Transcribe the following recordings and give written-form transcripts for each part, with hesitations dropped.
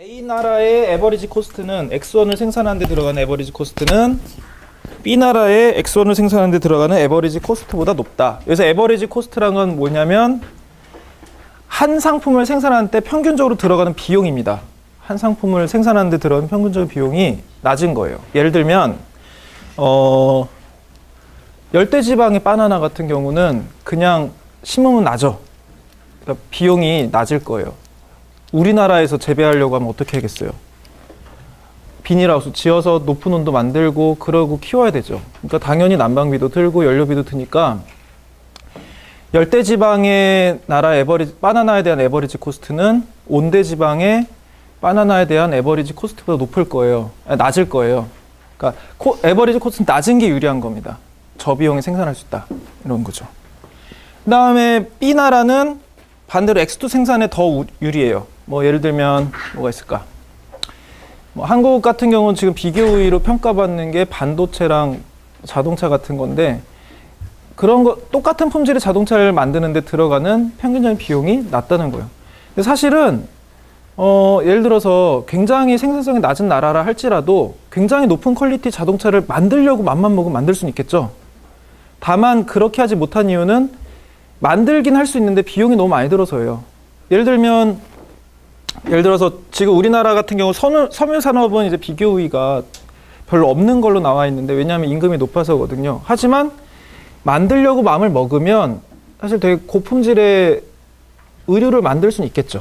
A 나라의 에버리지 코스트는 X1을 생산하는 데 들어가는 에버리지 코스트는 B 나라의 X1을 생산하는 데 들어가는 에버리지 코스트보다 높다. 그래서 에버리지 코스트란 건 뭐냐면 한 상품을 생산하는 때 평균적으로 들어가는 비용입니다. 한 상품을 생산하는 데 들어가는 평균적인 비용이 낮은 거예요. 예를 들면 열대지방의 바나나 같은 경우는 그냥 심으면 나죠. 그러니까 비용이 낮을 거예요. 우리나라에서 재배하려고 하면 어떻게 하겠어요? 비닐하우스 지어서 높은 온도 만들고 그러고 키워야 되죠. 그러니까 당연히 난방비도 들고 연료비도 드니까 열대지방의 나라 바나나에 대한 에버리지 코스트는 온대지방의 바나나에 대한 에버리지 코스트보다 낮을 거예요. 그러니까 에버리지 코스트는 낮은 게 유리한 겁니다. 저비용에 생산할 수 있다. 이런 거죠. 그 다음에 B 나라는 반대로 X2 생산에 더 유리해요. 뭐 예를 들면 뭐가 있을까? 한국 같은 경우는 지금 비교 우위로 평가받는 게 반도체랑 자동차 같은 건데 그런 거 똑같은 품질의 자동차를 만드는 데 들어가는 평균적인 비용이 낮다는 거예요. 근데 사실은 예를 들어서 굉장히 생산성이 낮은 나라라 할지라도 굉장히 높은 퀄리티 자동차를 만들려고 맘만 먹으면 만들 수는 있겠죠. 다만 그렇게 하지 못한 이유는 만들긴 할 수 있는데 비용이 너무 많이 들어서예요. 예를 들어서 지금 우리나라 같은 경우 섬유 산업은 이제 비교 우위가 별로 없는 걸로 나와 있는데 왜냐하면 임금이 높아서거든요. 하지만 만들려고 마음을 먹으면 사실 되게 고품질의 의류를 만들 수는 있겠죠.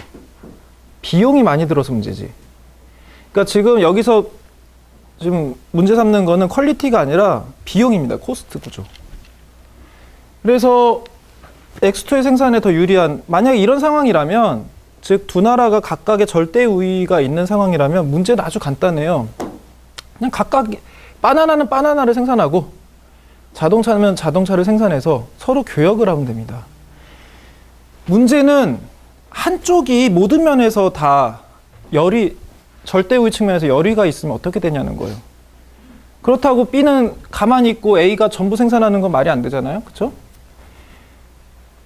비용이 많이 들어서 문제지. 그러니까 지금 여기서 지금 문제 삼는 거는 퀄리티가 아니라 비용입니다. 코스트 구조. 그래서 X2의 생산에 더 유리한, 만약에 이런 상황이라면, 즉 두 나라가 각각의 절대 우위가 있는 상황이라면 문제는 아주 간단해요. 그냥 각각 바나나는 바나나를 생산하고 자동차는 자동차를 생산해서 서로 교역을 하면 됩니다. 문제는 한쪽이 모든 면에서 다 절대 우위 측면에서 열의가 있으면 어떻게 되냐는 거예요. 그렇다고 B는 가만히 있고 A가 전부 생산하는 건 말이 안 되잖아요. 그렇죠?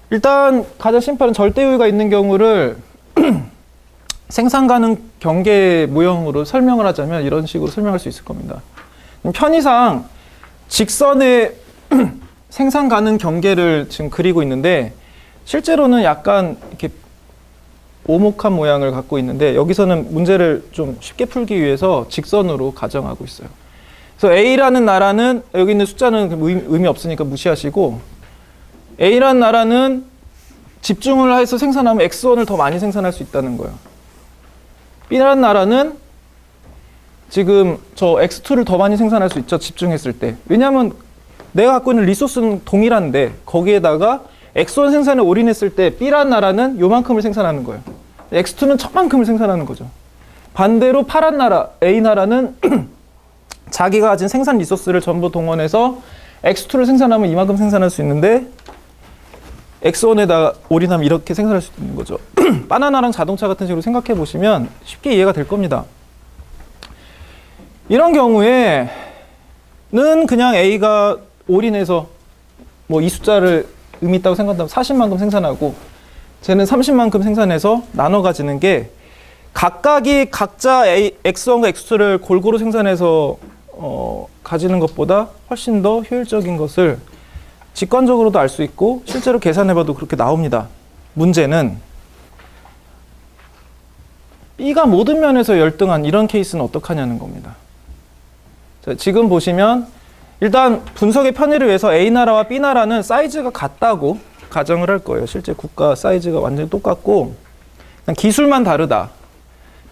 일단 가장 심플한 절대 우위가 있는 경우를 생산 가능 경계 모형으로 설명을 하자면 이런 식으로 설명할 수 있을 겁니다. 편의상 직선의 생산 가능 경계를 지금 그리고 있는데 실제로는 약간 이렇게 오목한 모양을 갖고 있는데 여기서는 문제를 좀 쉽게 풀기 위해서 직선으로 가정하고 있어요. 그래서 A라는 나라는 여기 있는 숫자는 의미 없으니까 무시하시고 A라는 나라는 집중을 해서 생산하면 X1을 더 많이 생산할 수 있다는 거예요. B라는 나라는 지금 저 X2를 더 많이 생산할 수 있죠. 집중했을 때. 왜냐하면 내가 갖고 있는 리소스는 동일한데 거기에다가 X1 생산에 올인했을 때 B라는 나라는 요만큼을 생산하는 거예요. X2는 저만큼을 생산하는 거죠. 반대로 파란 나라, A 나라는 자기가 가진 생산 리소스를 전부 동원해서 X2를 생산하면 이만큼 생산할 수 있는데 X1에다 올인하면 이렇게 생산할 수 있는 거죠. 바나나랑 자동차 같은 식으로 생각해 보시면 쉽게 이해가 될 겁니다. 이런 경우에는 그냥 A가 올인해서 뭐 이 숫자를 의미 있다고 생각한다면 40만큼 생산하고 쟤는 30만큼 생산해서 나눠 가지는 게 각각이 각자 X1과 X2를 골고루 생산해서 가지는 것보다 훨씬 더 효율적인 것을 직관적으로도 알 수 있고 실제로 계산해봐도 그렇게 나옵니다. 문제는 B가 모든 면에서 열등한 이런 케이스는 어떡하냐는 겁니다. 자, 지금 보시면 일단 분석의 편의를 위해서 A나라와 B나라는 사이즈가 같다고 가정을 할 거예요. 실제 국가 사이즈가 완전히 똑같고 그냥 기술만 다르다.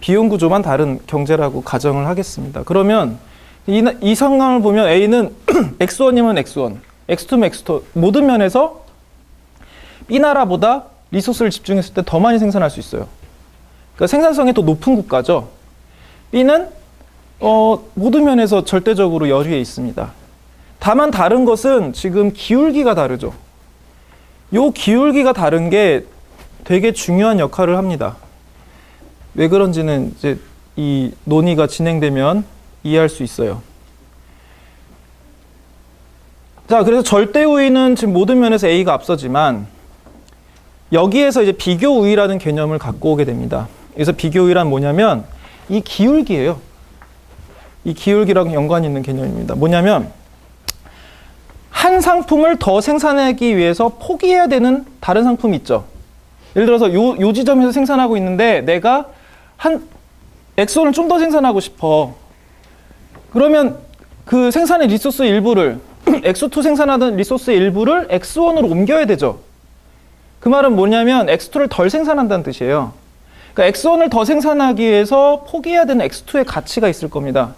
비용 구조만 다른 경제라고 가정을 하겠습니다. 그러면 이 상황을 보면 A는 X1이면 X1, X2면 X2 모든 면에서 B나라보다 리소스를 집중했을 때 더 많이 생산할 수 있어요. 그러니까 생산성이 더 높은 국가죠. B는 모든 면에서 절대적으로 열위에 있습니다. 다만 다른 것은 지금 기울기가 다르죠. 요 기울기가 다른 게 되게 중요한 역할을 합니다. 왜 그런지는 이제 이 논의가 진행되면 이해할 수 있어요. 자, 그래서 절대 우위는 지금 모든 면에서 A가 앞서지만 여기에서 이제 비교 우위라는 개념을 갖고 오게 됩니다. 그래서 비교 우위란 뭐냐면 이 기울기예요. 이 기울기랑 연관이 있는 개념입니다. 뭐냐면 한 상품을 더 생산하기 위해서 포기해야 되는 다른 상품이 있죠. 예를 들어서 요 지점에서 생산하고 있는데 내가 한 X1을 좀 더 생산하고 싶어. 그러면 그 생산의 리소스 일부를 X2 생산하던 리소스의 일부를 X1으로 옮겨야 되죠. 그 말은 뭐냐면 X2를 덜 생산한다는 뜻이에요. 그러니까 X1을 더 생산하기 위해서 포기해야 되는 X2의 가치가 있을 겁니다.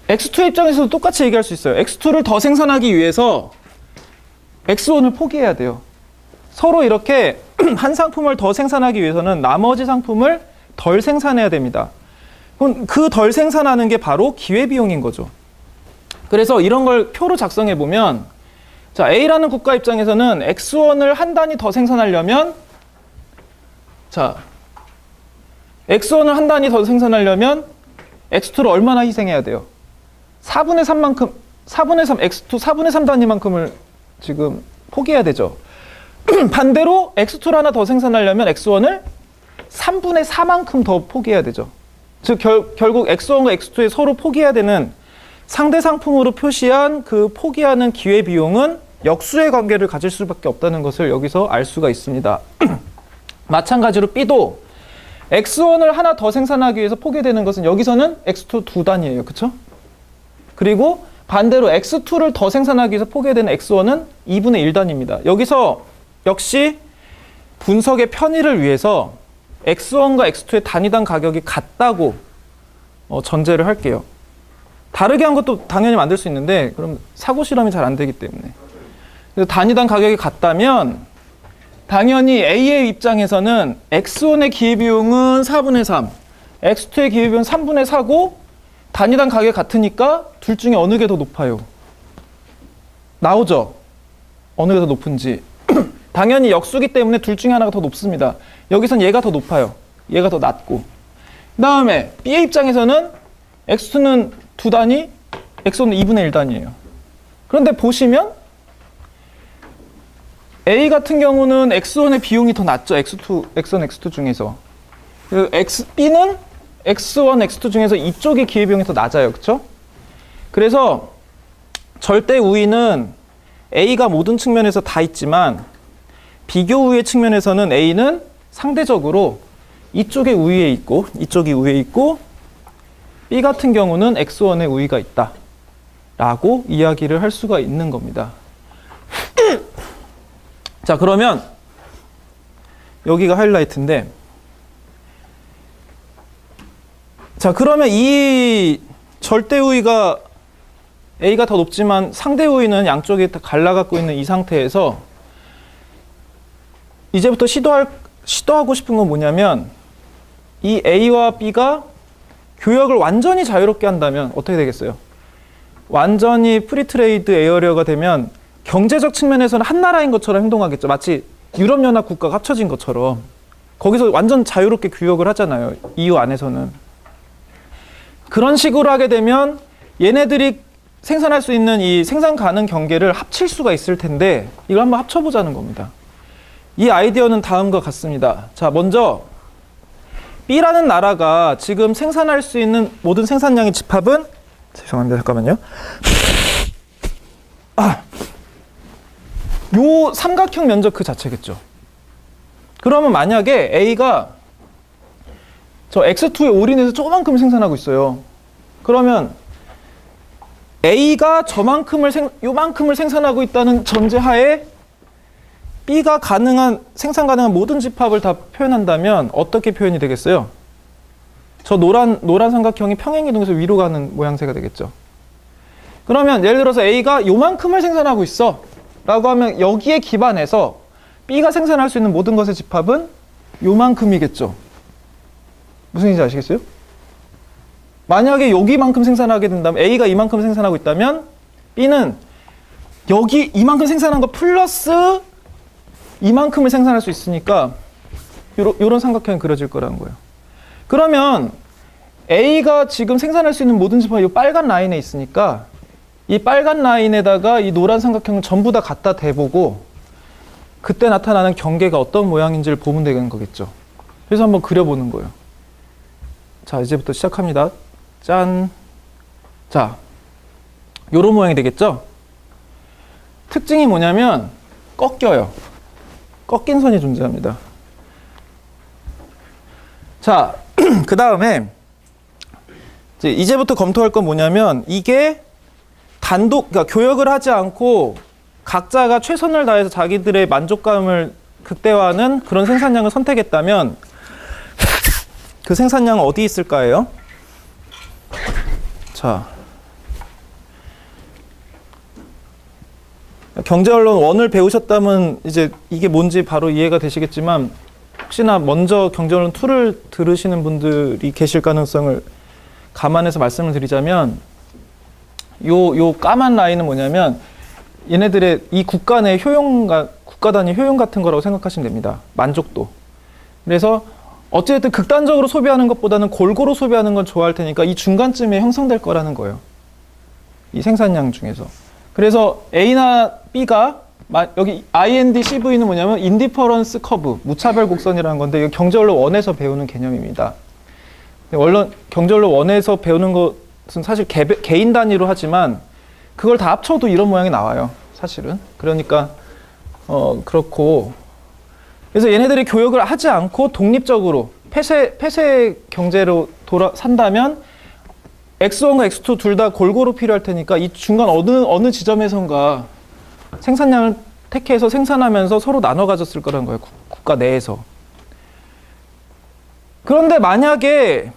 X2의 입장에서도 똑같이 얘기할 수 있어요. X2를 더 생산하기 위해서 X1을 포기해야 돼요. 서로 이렇게 한 상품을 더 생산하기 위해서는 나머지 상품을 덜 생산해야 됩니다. 그럼 그 덜 생산하는 게 바로 기회비용인 거죠. 그래서 이런 걸 표로 작성해 보면, 자, A라는 국가 입장에서는 X1을 한 단위 더 생산하려면, 자, X1을 한 단위 더 생산하려면 X2를 얼마나 희생해야 돼요? 4분의 3만큼, 4분의 3, X2 4분의 3 단위만큼을 지금 포기해야 되죠. 반대로 X2를 하나 더 생산하려면 X1을 3분의 4만큼 더 포기해야 되죠. 즉 결국 X1과 X2에 서로 포기해야 되는 상대 상품으로 표시한 그 포기하는 기회비용은 역수의 관계를 가질 수밖에 없다는 것을 여기서 알 수가 있습니다. 마찬가지로 B도 X1을 하나 더 생산하기 위해서 포기되는 것은 여기서는 X2 두 단위예요. 그렇죠? 그리고 반대로 X2를 더 생산하기 위해서 포기되는 X1은 2분의 1 단위입니다. 여기서 역시 분석의 편의를 위해서 X1과 X2의 단위당 가격이 같다고 전제를 할게요. 다르게 한 것도 당연히 만들 수 있는데 그럼 사고 실험이 잘 안 되기 때문에. 그래서 단위당 가격이 같다면 당연히 A의 입장에서는 X1의 기회비용은 4분의 3, X2의 기회비용은 3분의 4고 단위당 가격이 같으니까 둘 중에 어느 게 더 높아요? 나오죠? 어느 게 더 높은지. 당연히 역수기 때문에 둘 중에 하나가 더 높습니다. 여기선 얘가 더 높아요. 얘가 더 낮고. 그 다음에 B의 입장에서는 X2는 두 단위, X1은 2분의 1 단위예요. 그런데 보시면 A 같은 경우는 X1의 비용이 더 낮죠. X1, X2 중에서. B는 X1, X2 중에서 이쪽의 기회비용이 더 낮아요. 그렇죠? 그래서 절대 우위는 A가 모든 측면에서 다 있지만 비교 우위의 측면에서는 A는 상대적으로 이쪽에 우위에 있고 이쪽이 우위에 있고 B 같은 경우는 X1의 우위가 있다 라고 이야기를 할 수가 있는 겁니다. 자, 그러면 여기가 하이라이트인데, 자, 그러면 이 절대 우위가 A가 더 높지만 상대 우위는 양쪽에 다 갈라갖고 있는 이 상태에서 이제부터 시도하고 싶은 건 뭐냐면 이 A와 B가 교역을 완전히 자유롭게 한다면 어떻게 되겠어요? 완전히 프리트레이드 에어리어가 되면 경제적 측면에서는 한 나라인 것처럼 행동하겠죠. 마치 유럽연합 국가가 합쳐진 것처럼. 거기서 완전 자유롭게 교역을 하잖아요. EU 안에서는. 그런 식으로 하게 되면 얘네들이 생산할 수 있는 이 생산 가능 경계를 합칠 수가 있을 텐데 이걸 한번 합쳐보자는 겁니다. 이 아이디어는 다음과 같습니다. 자, 먼저 B라는 나라가 지금 생산할 수 있는 모든 생산량의 집합은, 죄송합니다. 잠깐만요. 요 삼각형 면적 그 자체겠죠. 그러면 만약에 A가 저 X2에 올인해서 조금만큼 생산하고 있어요. 그러면 A가 요만큼을 생산하고 있다는 전제하에 B가 생산 가능한 모든 집합을 다 표현한다면 어떻게 표현이 되겠어요? 저 노란 삼각형이 평행이동해서 위로 가는 모양새가 되겠죠. 그러면 예를 들어서 A가 요만큼을 생산하고 있어 라고 하면 여기에 기반해서 B가 생산할 수 있는 모든 것의 집합은 요만큼이겠죠. 무슨 얘기인지 아시겠어요? 만약에 여기만큼 생산하게 된다면 A가 이만큼 생산하고 있다면 B는 여기 이만큼 생산한 거 플러스 이만큼을 생산할 수 있으니까 요런 삼각형이 그려질 거라는 거예요. 그러면 A가 지금 생산할 수 있는 모든 집합이 이 빨간 라인에 있으니까 이 빨간 라인에다가 이 노란 삼각형을 전부 다 갖다 대보고 그때 나타나는 경계가 어떤 모양인지를 보면 되는 거겠죠. 그래서 한번 그려보는 거예요. 자, 이제부터 시작합니다. 짠. 자, 요런 모양이 되겠죠? 특징이 뭐냐면 꺾여요. 꺾인 선이 존재합니다. 자, 그 다음에 이제부터 검토할 건 뭐냐면 이게 그러니까 교역을 하지 않고 각자가 최선을 다해서 자기들의 만족감을 극대화하는 그런 생산량을 선택했다면 그 생산량은 어디 있을까요? 자, 경제언론 1을 배우셨다면 이제 이게 뭔지 바로 이해가 되시겠지만 혹시나 먼저 경제언론 2를 들으시는 분들이 계실 가능성을 감안해서 말씀을 드리자면 요 까만 라인은 뭐냐면 얘네들의 이 국가 내 국가 단위 효용 같은 거라고 생각하시면 됩니다. 만족도. 그래서 어쨌든 극단적으로 소비하는 것보다는 골고루 소비하는 건 좋아할 테니까 이 중간쯤에 형성될 거라는 거예요. 이 생산량 중에서. 그래서 A나 B가 여기 IND-CV는 뭐냐면 인디퍼런스 커브, 무차별 곡선이라는 건데 이거 경제언론 1에서 배우는 개념입니다. 경제언론 1에서 배우는 것은 사실 개인 단위로 하지만 그걸 다 합쳐도 이런 모양이 나와요. 사실은. 그러니까 그렇고 그래서 얘네들이 교역을 하지 않고 독립적으로 폐쇄 경제로 산다면 X1과 X2 둘 다 골고루 필요할 테니까 이 중간 어느 지점에선가 생산량을 택해서 생산하면서 서로 나눠 가졌을 거라는 거예요. 국가 내에서. 그런데 만약에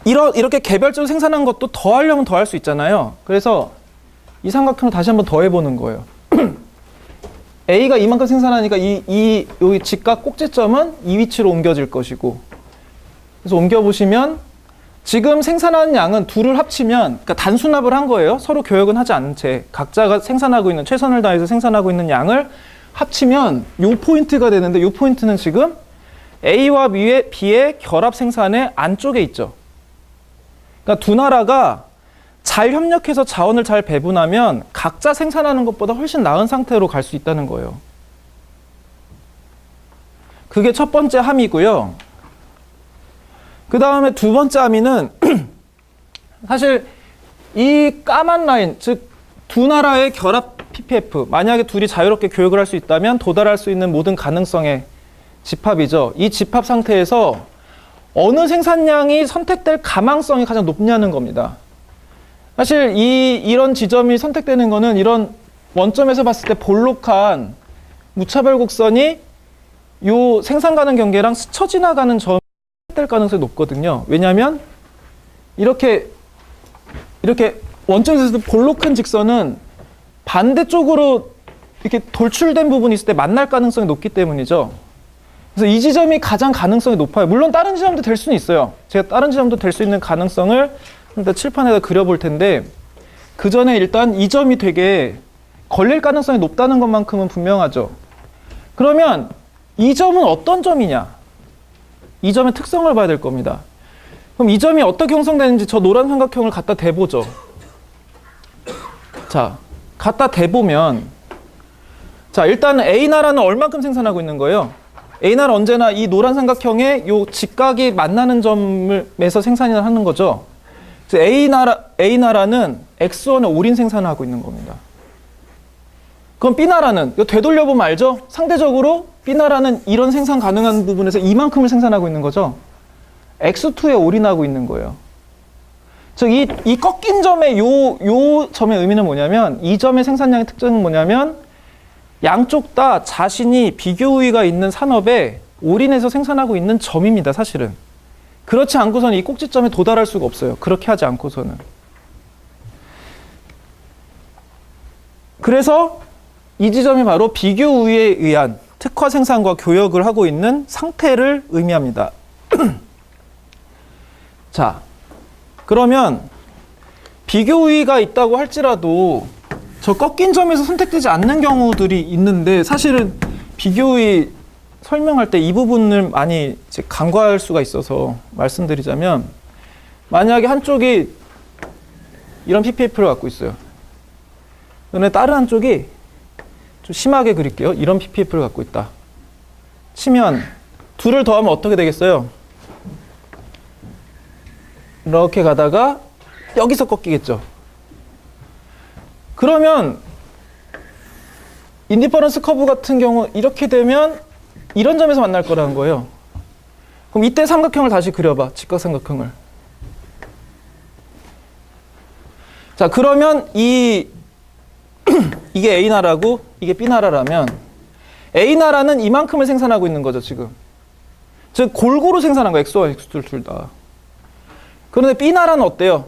이렇게 개별적으로 생산한 것도 더 하려면 더 할 수 있잖아요. 그래서 이 삼각형을 다시 한번 더 해보는 거예요. A가 이만큼 생산하니까 여기 직각 꼭지점은 이 위치로 옮겨질 것이고 그래서 옮겨보시면 지금 생산하는 양은 둘을 합치면 그러니까 단순합을 한 거예요. 서로 교역은 하지 않은 채 각자가 생산하고 있는 최선을 다해서 생산하고 있는 양을 합치면 요 포인트가 되는데 요 포인트는 지금 A와 B의 결합 생산의 안쪽에 있죠. 그러니까 두 나라가 잘 협력해서 자원을 잘 배분하면 각자 생산하는 것보다 훨씬 나은 상태로 갈 수 있다는 거예요. 그게 첫 번째 함이고요. 그 다음에 두 번째 함의는 사실 이 까만 라인, 즉 두 나라의 결합 PPF, 만약에 둘이 자유롭게 교역을 할 수 있다면 도달할 수 있는 모든 가능성의 집합이죠. 이 집합 상태에서 어느 생산량이 선택될 가망성이 가장 높냐는 겁니다. 사실 이런 지점이 선택되는 거는 이런 원점에서 봤을 때 볼록한 무차별 곡선이 요 생산 가능 경계랑 스쳐 지나가는 점이 선택될 가능성이 높거든요. 왜냐하면 이렇게 원점에서 볼록한 직선은 반대쪽으로 이렇게 돌출된 부분이 있을 때 만날 가능성이 높기 때문이죠. 그래서 이 지점이 가장 가능성이 높아요. 물론 다른 지점도 될 수는 있어요. 제가 다른 지점도 될 수 있는 가능성을 일단 칠판에다 그려볼 텐데 그 전에 일단 이 점이 되게 걸릴 가능성이 높다는 것만큼은 분명하죠. 그러면 이 점은 어떤 점이냐? 이 점의 특성을 봐야 될 겁니다. 그럼 이 점이 어떻게 형성되는지 저 노란 삼각형을 갖다 대보죠. 자, 갖다 대보면 자, 일단 A나라는 얼만큼 생산하고 있는 거예요? A나라 언제나 이 노란 삼각형에 요 직각이 만나는 점에서 생산을 하는 거죠. A나라는 X1에 올인 생산을 하고 있는 겁니다. 그럼 B나라는, 이거 되돌려보면 알죠? 상대적으로 B나라는 이런 생산 가능한 부분에서 이만큼을 생산하고 있는 거죠. X2에 올인하고 있는 거예요. 즉, 이 꺾인 점의 요 점의 의미는 뭐냐면, 이 점의 생산량의 특징은 뭐냐면, 양쪽 다 자신이 비교 우위가 있는 산업에 올인해서 생산하고 있는 점입니다, 사실은. 그렇지 않고서는 이 꼭지점에 도달할 수가 없어요. 그렇게 하지 않고서는. 그래서 이 지점이 바로 비교 우위에 의한 특화 생산과 교역을 하고 있는 상태를 의미합니다. 자, 그러면 비교 우위가 있다고 할지라도 저 꺾인 점에서 선택되지 않는 경우들이 있는데 사실은 비교 우위 설명할 때 이 부분을 많이 이제 간과할 수가 있어서 말씀드리자면 만약에 한쪽이 이런 PPF를 갖고 있어요. 그런데 다른 한쪽이 좀 심하게 그릴게요. 이런 PPF를 갖고 있다. 치면 둘을 더하면 어떻게 되겠어요? 이렇게 가다가 여기서 꺾이겠죠. 그러면 인디퍼런스 커브 같은 경우 이렇게 되면 이런 점에서 만날 거라는 거예요. 그럼 이때 삼각형을 다시 그려봐. 직각삼각형을. 자, 그러면 이게 A나라고 이게 B나라라면 A나라는 이만큼을 생산하고 있는 거죠, 지금. 즉 골고루 생산한 거예요. X와 X둘 둘 다. 그런데 B나라는 어때요?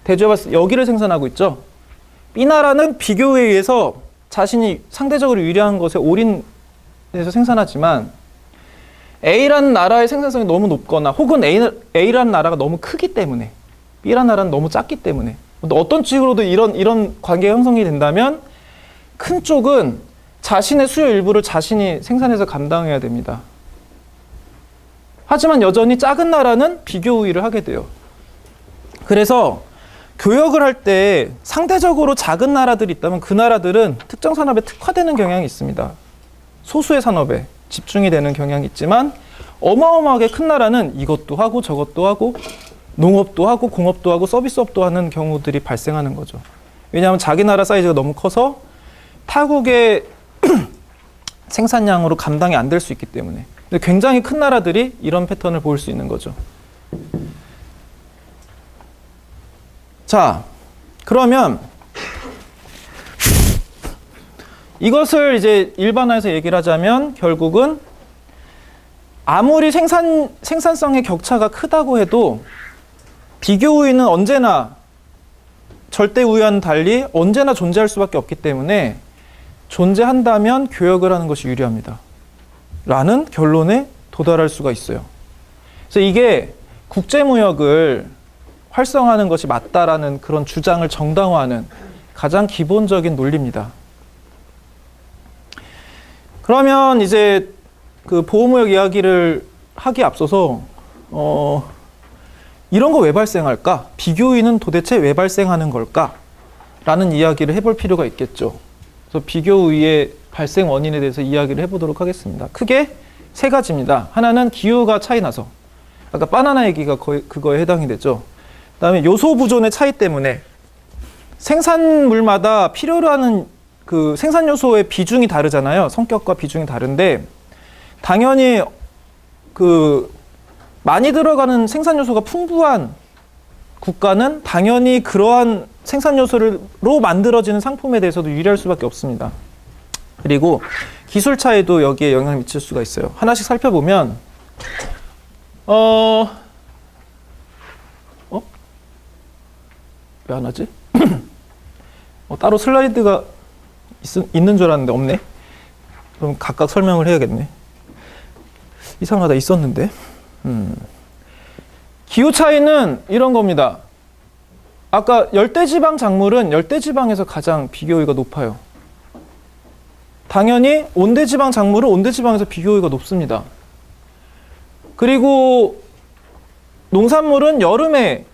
대조해봤을 때 여기를 생산하고 있죠. B나라는 비교에 의해서 자신이 상대적으로 유리한 것에 올인해서 생산하지만 A라는 나라의 생산성이 너무 높거나 혹은 A라는 나라가 너무 크기 때문에 B라는 나라는 너무 작기 때문에 어떤 식으로도 이런 관계가 형성이 된다면 큰 쪽은 자신의 수요 일부를 자신이 생산해서 감당해야 됩니다. 하지만 여전히 작은 나라는 비교 우위를 하게 돼요. 그래서 교역을 할 때 상대적으로 작은 나라들이 있다면 그 나라들은 특정 산업에 특화되는 경향이 있습니다. 소수의 산업에 집중이 되는 경향이 있지만 어마어마하게 큰 나라는 이것도 하고 저것도 하고 농업도 하고 공업도 하고 서비스업도 하는 경우들이 발생하는 거죠. 왜냐하면 자기 나라 사이즈가 너무 커서 타국의 생산량으로 감당이 안 될 수 있기 때문에. 근데 굉장히 큰 나라들이 이런 패턴을 보일 수 있는 거죠. 자, 그러면 이것을 이제 일반화해서 얘기를 하자면 결국은 아무리 생산성의 격차가 크다고 해도 비교 우위는 언제나 절대 우위와는 달리 언제나 존재할 수밖에 없기 때문에 존재한다면 교역을 하는 것이 유리합니다. 라는 결론에 도달할 수가 있어요. 그래서 이게 국제무역을 활성화하는 것이 맞다라는 그런 주장을 정당화하는 가장 기본적인 논리입니다. 그러면 이제 그 보호무역 이야기를 하기에 앞서서 이런 거 왜 발생할까? 비교우위는 도대체 왜 발생하는 걸까? 라는 이야기를 해볼 필요가 있겠죠. 그래서 비교우위의 발생 원인에 대해서 이야기를 해보도록 하겠습니다. 크게 세 가지입니다. 하나는 기후가 차이 나서, 아까 바나나 얘기가 거의 그거에 해당이 되죠. 그다음에 요소 부존의 차이 때문에 생산물마다 필요로 하는 그 생산 요소의 비중이 다르잖아요. 성격과 비중이 다른데 당연히 그 많이 들어가는 생산 요소가 풍부한 국가는 당연히 그러한 생산 요소로 만들어지는 상품에 대해서도 유리할 수밖에 없습니다. 그리고 기술 차이도 여기에 영향을 미칠 수가 있어요. 하나씩 살펴보면 왜 안 하지? 따로 슬라이드가 있는 줄 알았는데 없네. 그럼 각각 설명을 해야겠네. 이상하다, 있었는데. 기후 차이는 이런 겁니다. 아까 열대지방 작물은 열대지방에서 가장 비교우위가 높아요. 당연히 온대지방 작물은 온대지방에서 비교우위가 높습니다. 그리고 농산물은 여름에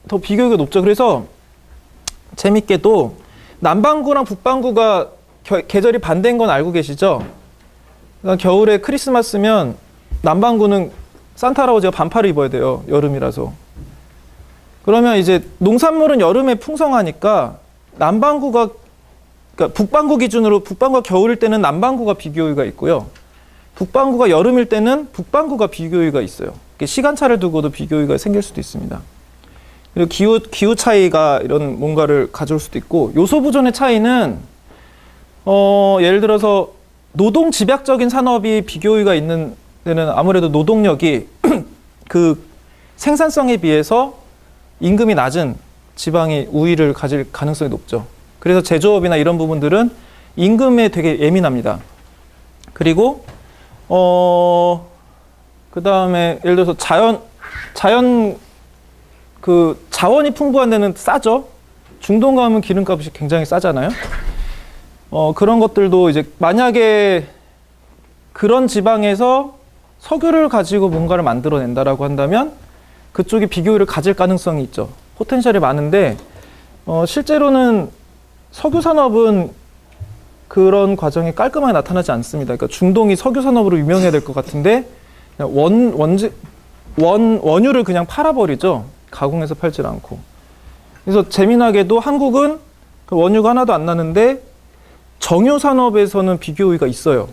더 비교우위가 높죠. 그래서 재밌게도 남반구랑 북반구가 계절이 반대인 건 알고 계시죠? 그러니까 겨울에 크리스마스면 남반구는 산타 할아버지가 반팔을 입어야 돼요. 여름이라서. 그러면 이제 농산물은 여름에 풍성하니까 남반구가, 그러니까 북반구 기준으로 북반구가 겨울일 때는 남반구가 비교우위가 있고요. 북반구가 여름일 때는 북반구가 비교우위가 있어요. 시간차를 두고도 비교우위가 생길 수도 있습니다. 그리고 기후 차이가 이런 뭔가를 가져올 수도 있고, 요소 부존의 차이는 예를 들어서 노동 집약적인 산업이 비교우위가 있는 데는 아무래도 노동력이 그 생산성에 비해서 임금이 낮은 지방이 우위를 가질 가능성이 높죠. 그래서 제조업이나 이런 부분들은 임금에 되게 예민합니다. 그리고 그 다음에 예를 들어서 자원이 풍부한 데는 싸죠. 중동 가면 기름값이 굉장히 싸잖아요. 그런 것들도 이제 만약에 그런 지방에서 석유를 가지고 뭔가를 만들어낸다라고 한다면 그쪽이 비교율을 가질 가능성이 있죠. 포텐셜이 많은데 실제로는 석유 산업은 그런 과정이 깔끔하게 나타나지 않습니다. 그러니까 중동이 석유 산업으로 유명해야 될 것 같은데 원유를 그냥 팔아버리죠. 가공해서 팔질 않고. 그래서 재미나게도 한국은 그 원유가 하나도 안 나는데 정유 산업에서는 비교 우위가 있어요.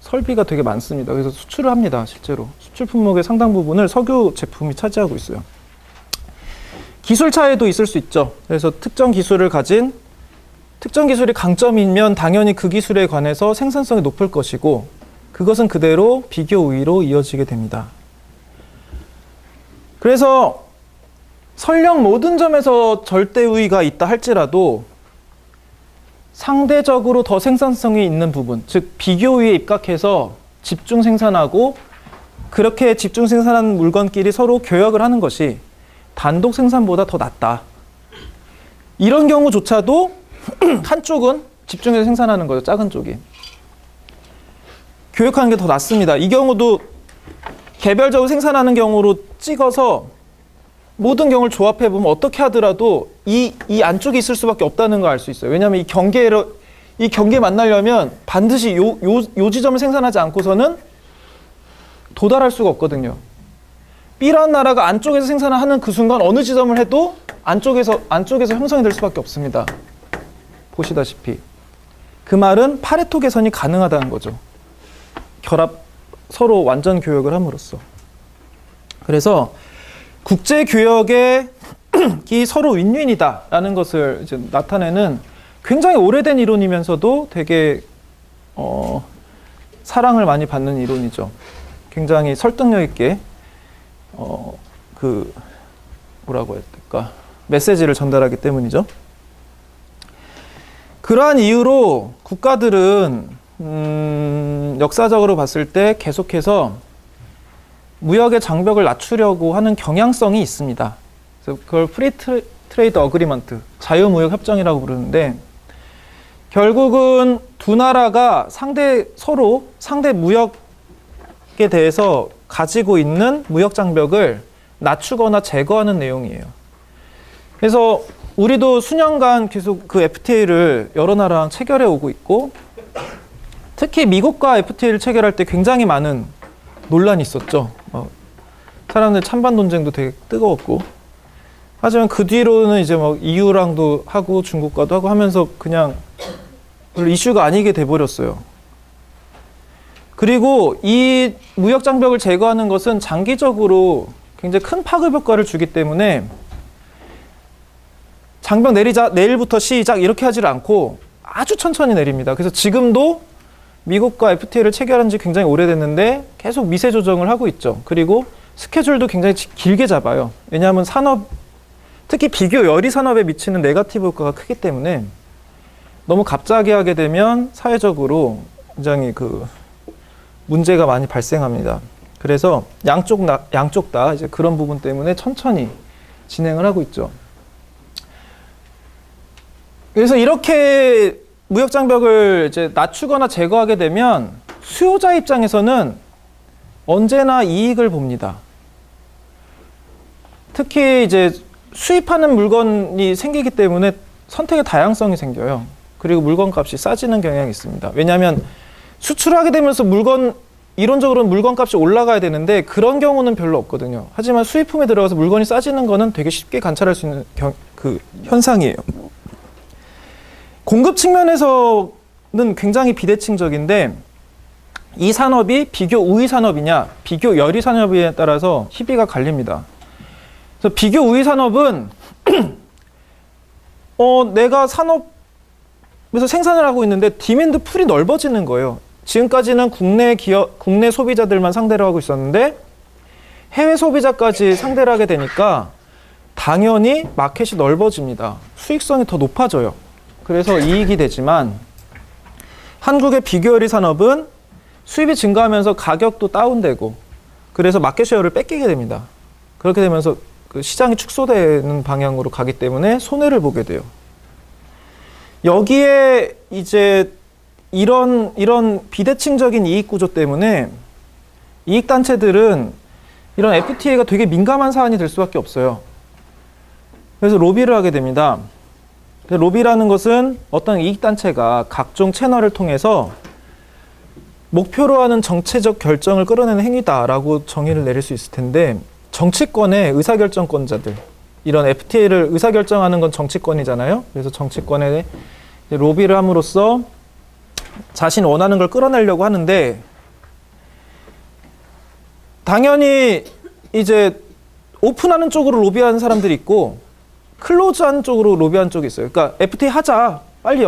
설비가 되게 많습니다. 그래서 수출을 합니다. 실제로 수출 품목의 상당 부분을 석유 제품이 차지하고 있어요. 기술 차이도 있을 수 있죠. 그래서 특정 기술이 강점이면 당연히 그 기술에 관해서 생산성이 높을 것이고 그것은 그대로 비교 우위로 이어지게 됩니다. 그래서 설령 모든 점에서 절대 우위가 있다 할지라도 상대적으로 더 생산성이 있는 부분, 즉 비교 우위에 입각해서 집중 생산하고 그렇게 집중 생산한 물건끼리 서로 교역을 하는 것이 단독 생산보다 더 낫다. 이런 경우조차도 한쪽은 집중해서 생산하는 거죠. 작은 쪽이. 교역하는 게 더 낫습니다. 이 경우도 개별적으로 생산하는 경우로 찍어서 모든 경우를 조합해보면 어떻게 하더라도 이 안쪽에 있을 수밖에 없다는 걸 알 수 있어요. 왜냐하면 이 경계에 만나려면 반드시 요 지점을 생산하지 않고서는 도달할 수가 없거든요. B라는 나라가 안쪽에서 생산을 하는 그 순간 어느 지점을 해도 안쪽에서 형성이 될 수밖에 없습니다. 보시다시피. 그 말은 파레토 개선이 가능하다는 거죠. 서로 완전 교역을 함으로써. 그래서 국제 교역의 이 서로 윈윈이다라는 것을 이제 나타내는 굉장히 오래된 이론이면서도 되게 사랑을 많이 받는 이론이죠. 굉장히 설득력 있게 뭐라고 해야 될까? 메시지를 전달하기 때문이죠. 그러한 이유로 국가들은 역사적으로 봤을 때 계속해서 무역의 장벽을 낮추려고 하는 경향성이 있습니다. 그래서 그걸 프리 트레이드 어그리먼트, 자유무역 협정이라고 부르는데 결국은 두 나라가 서로 상대 무역에 대해서 가지고 있는 무역 장벽을 낮추거나 제거하는 내용이에요. 그래서 우리도 수년간 계속 그 FTA를 여러 나라랑 체결해 오고 있고 특히 미국과 FTA를 체결할 때 굉장히 많은 논란이 있었죠. 사람들 찬반 논쟁도 되게 뜨거웠고 하지만 그 뒤로는 이제 막 EU랑도 하고 중국과도 하고 하면서 그냥 별로 이슈가 아니게 돼버렸어요. 그리고 이 무역 장벽을 제거하는 것은 장기적으로 굉장히 큰 파급 효과를 주기 때문에 장벽 내리자, 내일부터 시작 이렇게 하지를 않고 아주 천천히 내립니다. 그래서 지금도 미국과 FTA를 체결한 지 굉장히 오래됐는데 계속 미세 조정을 하고 있죠. 그리고 스케줄도 굉장히 길게 잡아요. 왜냐하면 특히 비교 열이 산업에 미치는 네거티브 효과가 크기 때문에 너무 갑자기 하게 되면 사회적으로 굉장히 문제가 많이 발생합니다. 그래서 양쪽 다 이제 그런 부분 때문에 천천히 진행을 하고 있죠. 그래서 이렇게 무역 장벽을 이제 낮추거나 제거하게 되면 수요자 입장에서는 언제나 이익을 봅니다. 특히 이제 수입하는 물건이 생기기 때문에 선택의 다양성이 생겨요. 그리고 물건값이 싸지는 경향이 있습니다. 왜냐하면 수출하게 되면서 이론적으로는 물건값이 올라가야 되는데 그런 경우는 별로 없거든요. 하지만 수입품에 들어가서 물건이 싸지는 거는 되게 쉽게 관찰할 수 있는 현상이에요. 공급 측면에서는 굉장히 비대칭적인데 이 산업이 비교 우위 산업이냐 비교 열이 산업에 따라서 희비가 갈립니다. 그래서 비교 우위 산업은 내가 산업에서 생산을 하고 있는데 디맨드 풀이 넓어지는 거예요. 지금까지는 국내 소비자들만 상대로 하고 있었는데 해외 소비자까지 상대를 하게 되니까 당연히 마켓이 넓어집니다. 수익성이 더 높아져요. 그래서 이익이 되지만 한국의 비교열이 산업은 수입이 증가하면서 가격도 다운되고 그래서 마켓 쉐어를 뺏기게 됩니다. 그렇게 되면서 그 시장이 축소되는 방향으로 가기 때문에 손해를 보게 돼요. 여기에 이제 이런 비대칭적인 이익 구조 때문에 이익 단체들은 이런 FTA가 되게 민감한 사안이 될 수밖에 없어요. 그래서 로비를 하게 됩니다. 로비라는 것은 어떤 이익 단체가 각종 채널을 통해서 목표로 하는 정체적 결정을 끌어내는 행위다라고 정의를 내릴 수 있을 텐데 정치권의 의사결정권자들, 이런 FTA를 의사결정하는 건 정치권이잖아요. 그래서 정치권에 로비를 함으로써 자신 원하는 걸 끌어내려고 하는데, 당연히 이제 오픈하는 쪽으로 로비하는 사람들이 있고 클로즈한 쪽으로 로비하는 쪽이 있어요. 그러니까 FTA 하자, 빨리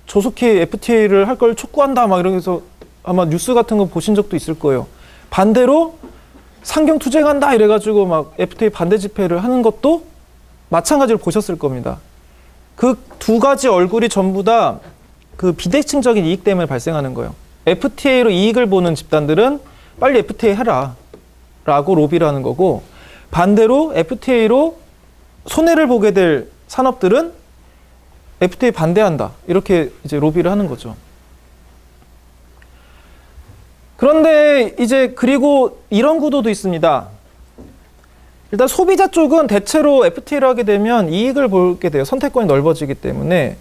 조속히 FTA를 할 걸 촉구한다 막 이러면서 아마 뉴스 같은 거 보신 적도 있을 거예요. 반대로 상경 투쟁한다 이래가지고 막 FTA 반대 집회를 하는 것도 마찬가지로 보셨을 겁니다. 그 두 가지 얼굴이 전부 다 그 비대칭적인 이익 때문에 발생하는 거예요. FTA로 이익을 보는 집단들은 빨리 FTA 해라 라고 로비를 하는 거고, 반대로 FTA로 손해를 보게 될 산업들은 FTA 반대한다 이렇게 이제 로비를 하는 거죠. 그런데 이제 그리고 이런 구도도 있습니다. 일단 소비자 쪽은 대체로 FTA를 하게 되면 이익을 보게 돼요. 선택권이 넓어지기 때문에.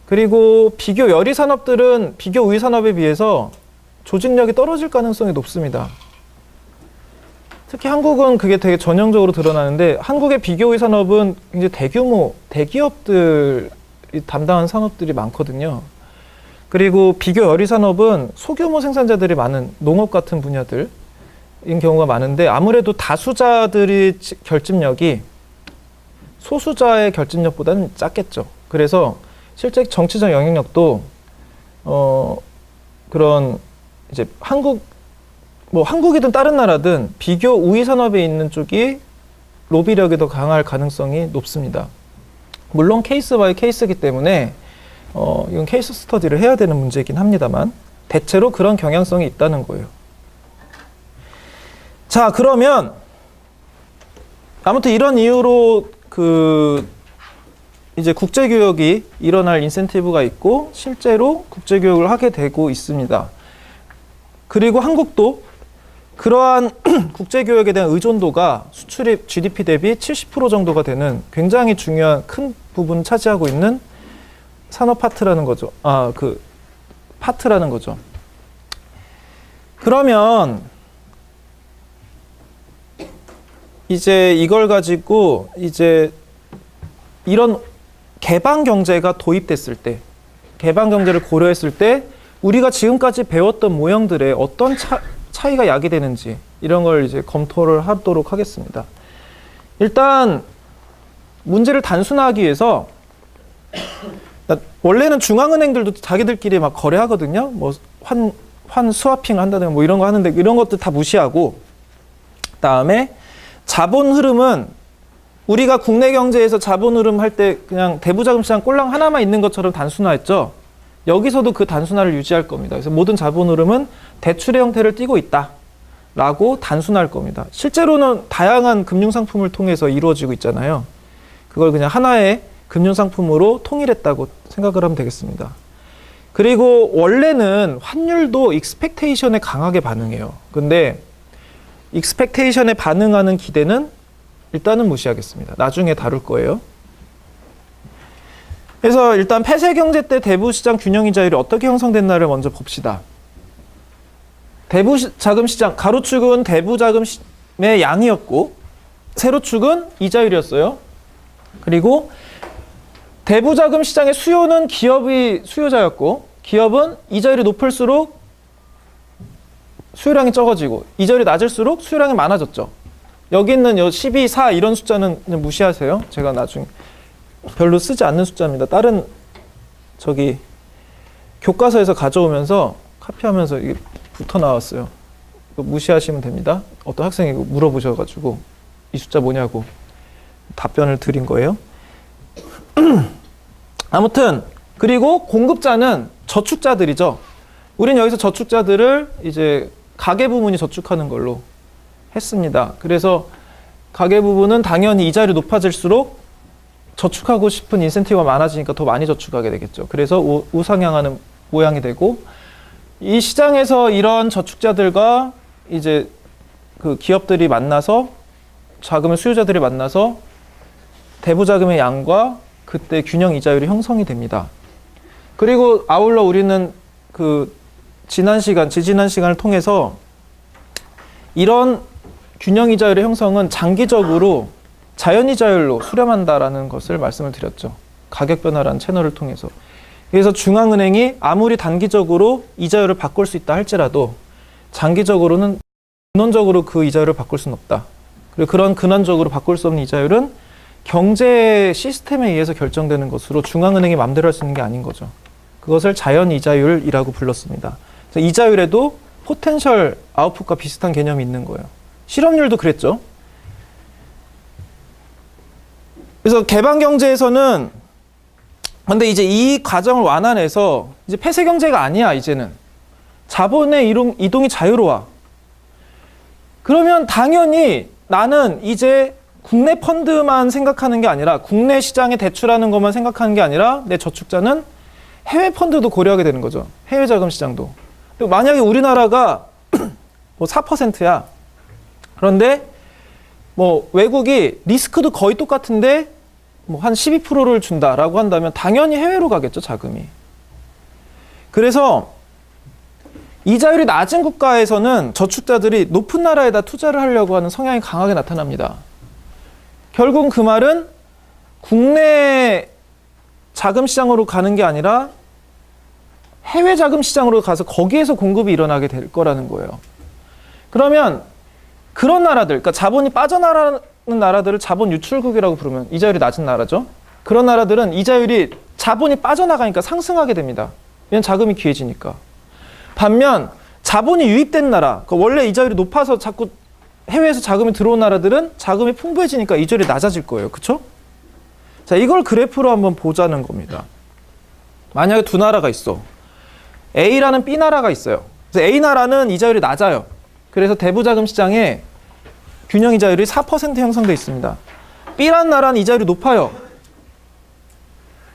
그리고 비교 열의 산업들은 비교 우위 산업에 비해서 조직력이 떨어질 가능성이 높습니다. 특히 한국은 그게 되게 전형적으로 드러나는데, 한국의 비교 우위 산업은 굉장히 대규모 대기업들이 담당하는 산업들이 많거든요. 그리고 비교 열의 산업은 소규모 생산자들이 많은 농업 같은 분야들인 경우가 많은데, 아무래도 다수자들이 결집력이 소수자의 결집력보다는 작겠죠. 그래서 실제 정치적 영향력도 그런 이제 한국이든 다른 나라든 비교 우위 산업에 있는 쪽이 로비력이 더 강할 가능성이 높습니다. 물론 케이스 바이 케이스이기 때문에 이건 케이스 스터디를 해야 되는 문제이긴 합니다만, 대체로 그런 경향성이 있다는 거예요. 자, 그러면 아무튼 이런 이유로 이제 국제교역이 일어날 인센티브가 있고 실제로 국제교역을 하게 되고 있습니다. 그리고 한국도 그러한 국제교역에 대한 의존도가 수출입 GDP 대비 70% 정도가 되는 굉장히 중요한 큰 부분을 차지하고 있는 산업 파트라는 거죠. 파트라는 거죠. 그러면 이제 이걸 가지고 이제 이런 개방 경제가 도입됐을 때, 개방 경제를 고려했을 때 우리가 지금까지 배웠던 모형들의 어떤 차이가 야기되는지 이런 걸 이제 검토를 하도록 하겠습니다. 일단 문제를 단순화하기 위해서, 원래는 중앙은행들도 자기들끼리 막 거래하거든요. 뭐 환 스와핑 한다든가 뭐 이런 거 하는데, 이런 것들 다 무시하고, 그다음에 자본 흐름은 우리가 국내 경제에서 자본 흐름 할 때 그냥 대부자금 시장 꼴랑 하나만 있는 것처럼 단순화했죠. 여기서도 그 단순화를 유지할 겁니다. 그래서 모든 자본 흐름은 대출의 형태를 띠고 있다라고 단순화할 겁니다. 실제로는 다양한 금융상품을 통해서 이루어지고 있잖아요. 그걸 그냥 하나의 금융상품으로 통일했다고 생각을 하면 되겠습니다. 그리고 원래는 환율도 익스펙테이션에 강하게 반응해요. 근데 익스펙테이션에 반응하는 기대는 일단은 무시하겠습니다. 나중에 다룰 거예요. 그래서 일단 폐쇄 경제 때 대부시장 균형이자율이 어떻게 형성됐나를 먼저 봅시다. 대부자금 시장, 가로축은 대부자금의 양이었고 세로축은 이자율이었어요. 그리고 대부자금 시장의 수요는 기업이 수요자였고, 기업은 이자율이 높을수록 수요량이 적어지고 이자율이 낮을수록 수요량이 많아졌죠. 여기 있는 12, 4 이런 숫자는 그냥 무시하세요. 제가 나중에 별로 쓰지 않는 숫자입니다. 다른 교과서에서 가져오면서 카피하면서 이게 붙어 나왔어요. 무시하시면 됩니다. 어떤 학생이 물어보셔가지고 이 숫자 뭐냐고 답변을 드린 거예요. 아무튼 그리고 공급자는 저축자들이죠. 우린 여기서 저축자들을 이제 가계 부문이 저축하는 걸로 했습니다. 그래서 가계 부분은 당연히 이자율이 높아질수록 저축하고 싶은 인센티브가 많아지니까 더 많이 저축하게 되겠죠. 그래서 우상향하는 모양이 되고, 이 시장에서 이런 저축자들과 이제 그 기업들이 만나서, 자금의 수요자들이 만나서 대부자금의 양과 그때 균형 이자율이 형성이 됩니다. 그리고 아울러 우리는 지지난 시간을 통해서 이런 균형 이자율의 형성은 장기적으로 자연 이자율로 수렴한다라는 것을 말씀을 드렸죠. 가격 변화라는 채널을 통해서. 그래서 중앙은행이 아무리 단기적으로 이자율을 바꿀 수 있다 할지라도 장기적으로는 근원적으로 그 이자율을 바꿀 수는 없다. 그리고 그런 근원적으로 바꿀 수 없는 이자율은 경제 시스템에 의해서 결정되는 것으로 중앙은행이 마음대로 할 수 있는 게 아닌 거죠. 그것을 자연 이자율이라고 불렀습니다. 그래서 이자율에도 포텐셜 아웃풋과 비슷한 개념이 있는 거예요. 실업률도 그랬죠. 그래서 개방 경제에서는 근데 이제 이 과정을 완화해서 이제 폐쇄 경제가 아니야, 이제는. 자본의 이동이 자유로워. 그러면 당연히 나는 이제 국내 펀드만 생각하는 게 아니라 국내 시장에 대출하는 것만 생각하는 게 아니라 내 저축자는 해외 펀드도 고려하게 되는 거죠. 해외 자금 시장도. 그리고 만약에 우리나라가 뭐 4%야. 그런데 뭐 외국이 리스크도 거의 똑같은데 뭐 한 12%를 준다라고 한다면 당연히 해외로 가겠죠, 자금이. 그래서 이자율이 낮은 국가에서는 저축자들이 높은 나라에다 투자를 하려고 하는 성향이 강하게 나타납니다. 결국 그 말은 국내 자금 시장으로 가는 게 아니라 해외 자금 시장으로 가서 거기에서 공급이 일어나게 될 거라는 거예요. 그러면 그런 나라들, 그러니까 자본이 빠져나가는 나라들을 자본 유출국이라고 부르면 이자율이 낮은 나라죠. 그런 나라들은 이자율이 자본이 빠져나가니까 상승하게 됩니다. 왜냐면 자금이 귀해지니까. 반면 자본이 유입된 나라, 그러니까 원래 이자율이 높아서 자꾸 해외에서 자금이 들어온 나라들은 자금이 풍부해지니까 이자율이 낮아질 거예요. 그렇죠? 자, 이걸 그래프로 한번 보자는 겁니다. 만약에 두 나라가 있어. A라는 B 나라가 있어요. 그래서 A 나라는 이자율이 낮아요. 그래서 대부자금 시장에 균형 이자율이 4% 형성되어 있습니다. B라는 나라는 이자율이 높아요.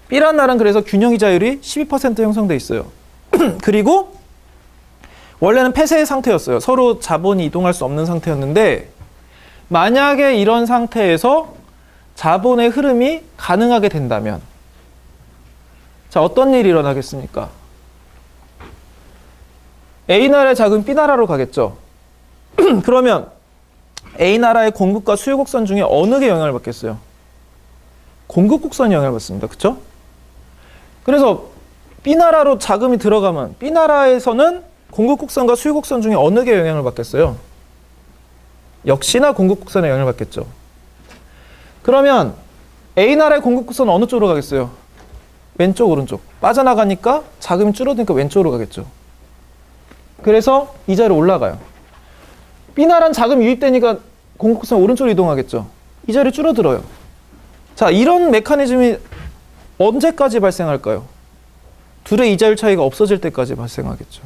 B라는 나라는 그래서 균형 이자율이 12% 형성되어 있어요. 그리고 원래는 폐쇄 상태였어요. 서로 자본이 이동할 수 없는 상태였는데 만약에 이런 상태에서 자본의 흐름이 가능하게 된다면 자, 어떤 일이 일어나겠습니까? A나라의 자금이 B나라로 가겠죠. 그러면 A나라의 공급과 수요 곡선 중에 어느 게 영향을 받겠어요? 공급 곡선이 영향을 받습니다. 그렇죠? 그래서 B나라로 자금이 들어가면 B나라에서는 공급 곡선과 수요 곡선 중에 어느 게 영향을 받겠어요? 역시나 공급 곡선에 영향을 받겠죠. 그러면 A나라의 공급 곡선은 어느 쪽으로 가겠어요? 왼쪽, 오른쪽. 빠져나가니까 자금이 줄어드니까 왼쪽으로 가겠죠. 그래서 이자율이 올라가요. B나라는 자금이 유입되니까 공급 곡선 오른쪽으로 이동하겠죠. 이자율이 줄어들어요. 자, 이런 메커니즘이 언제까지 발생할까요? 둘의 이자율 차이가 없어질 때까지 발생하겠죠.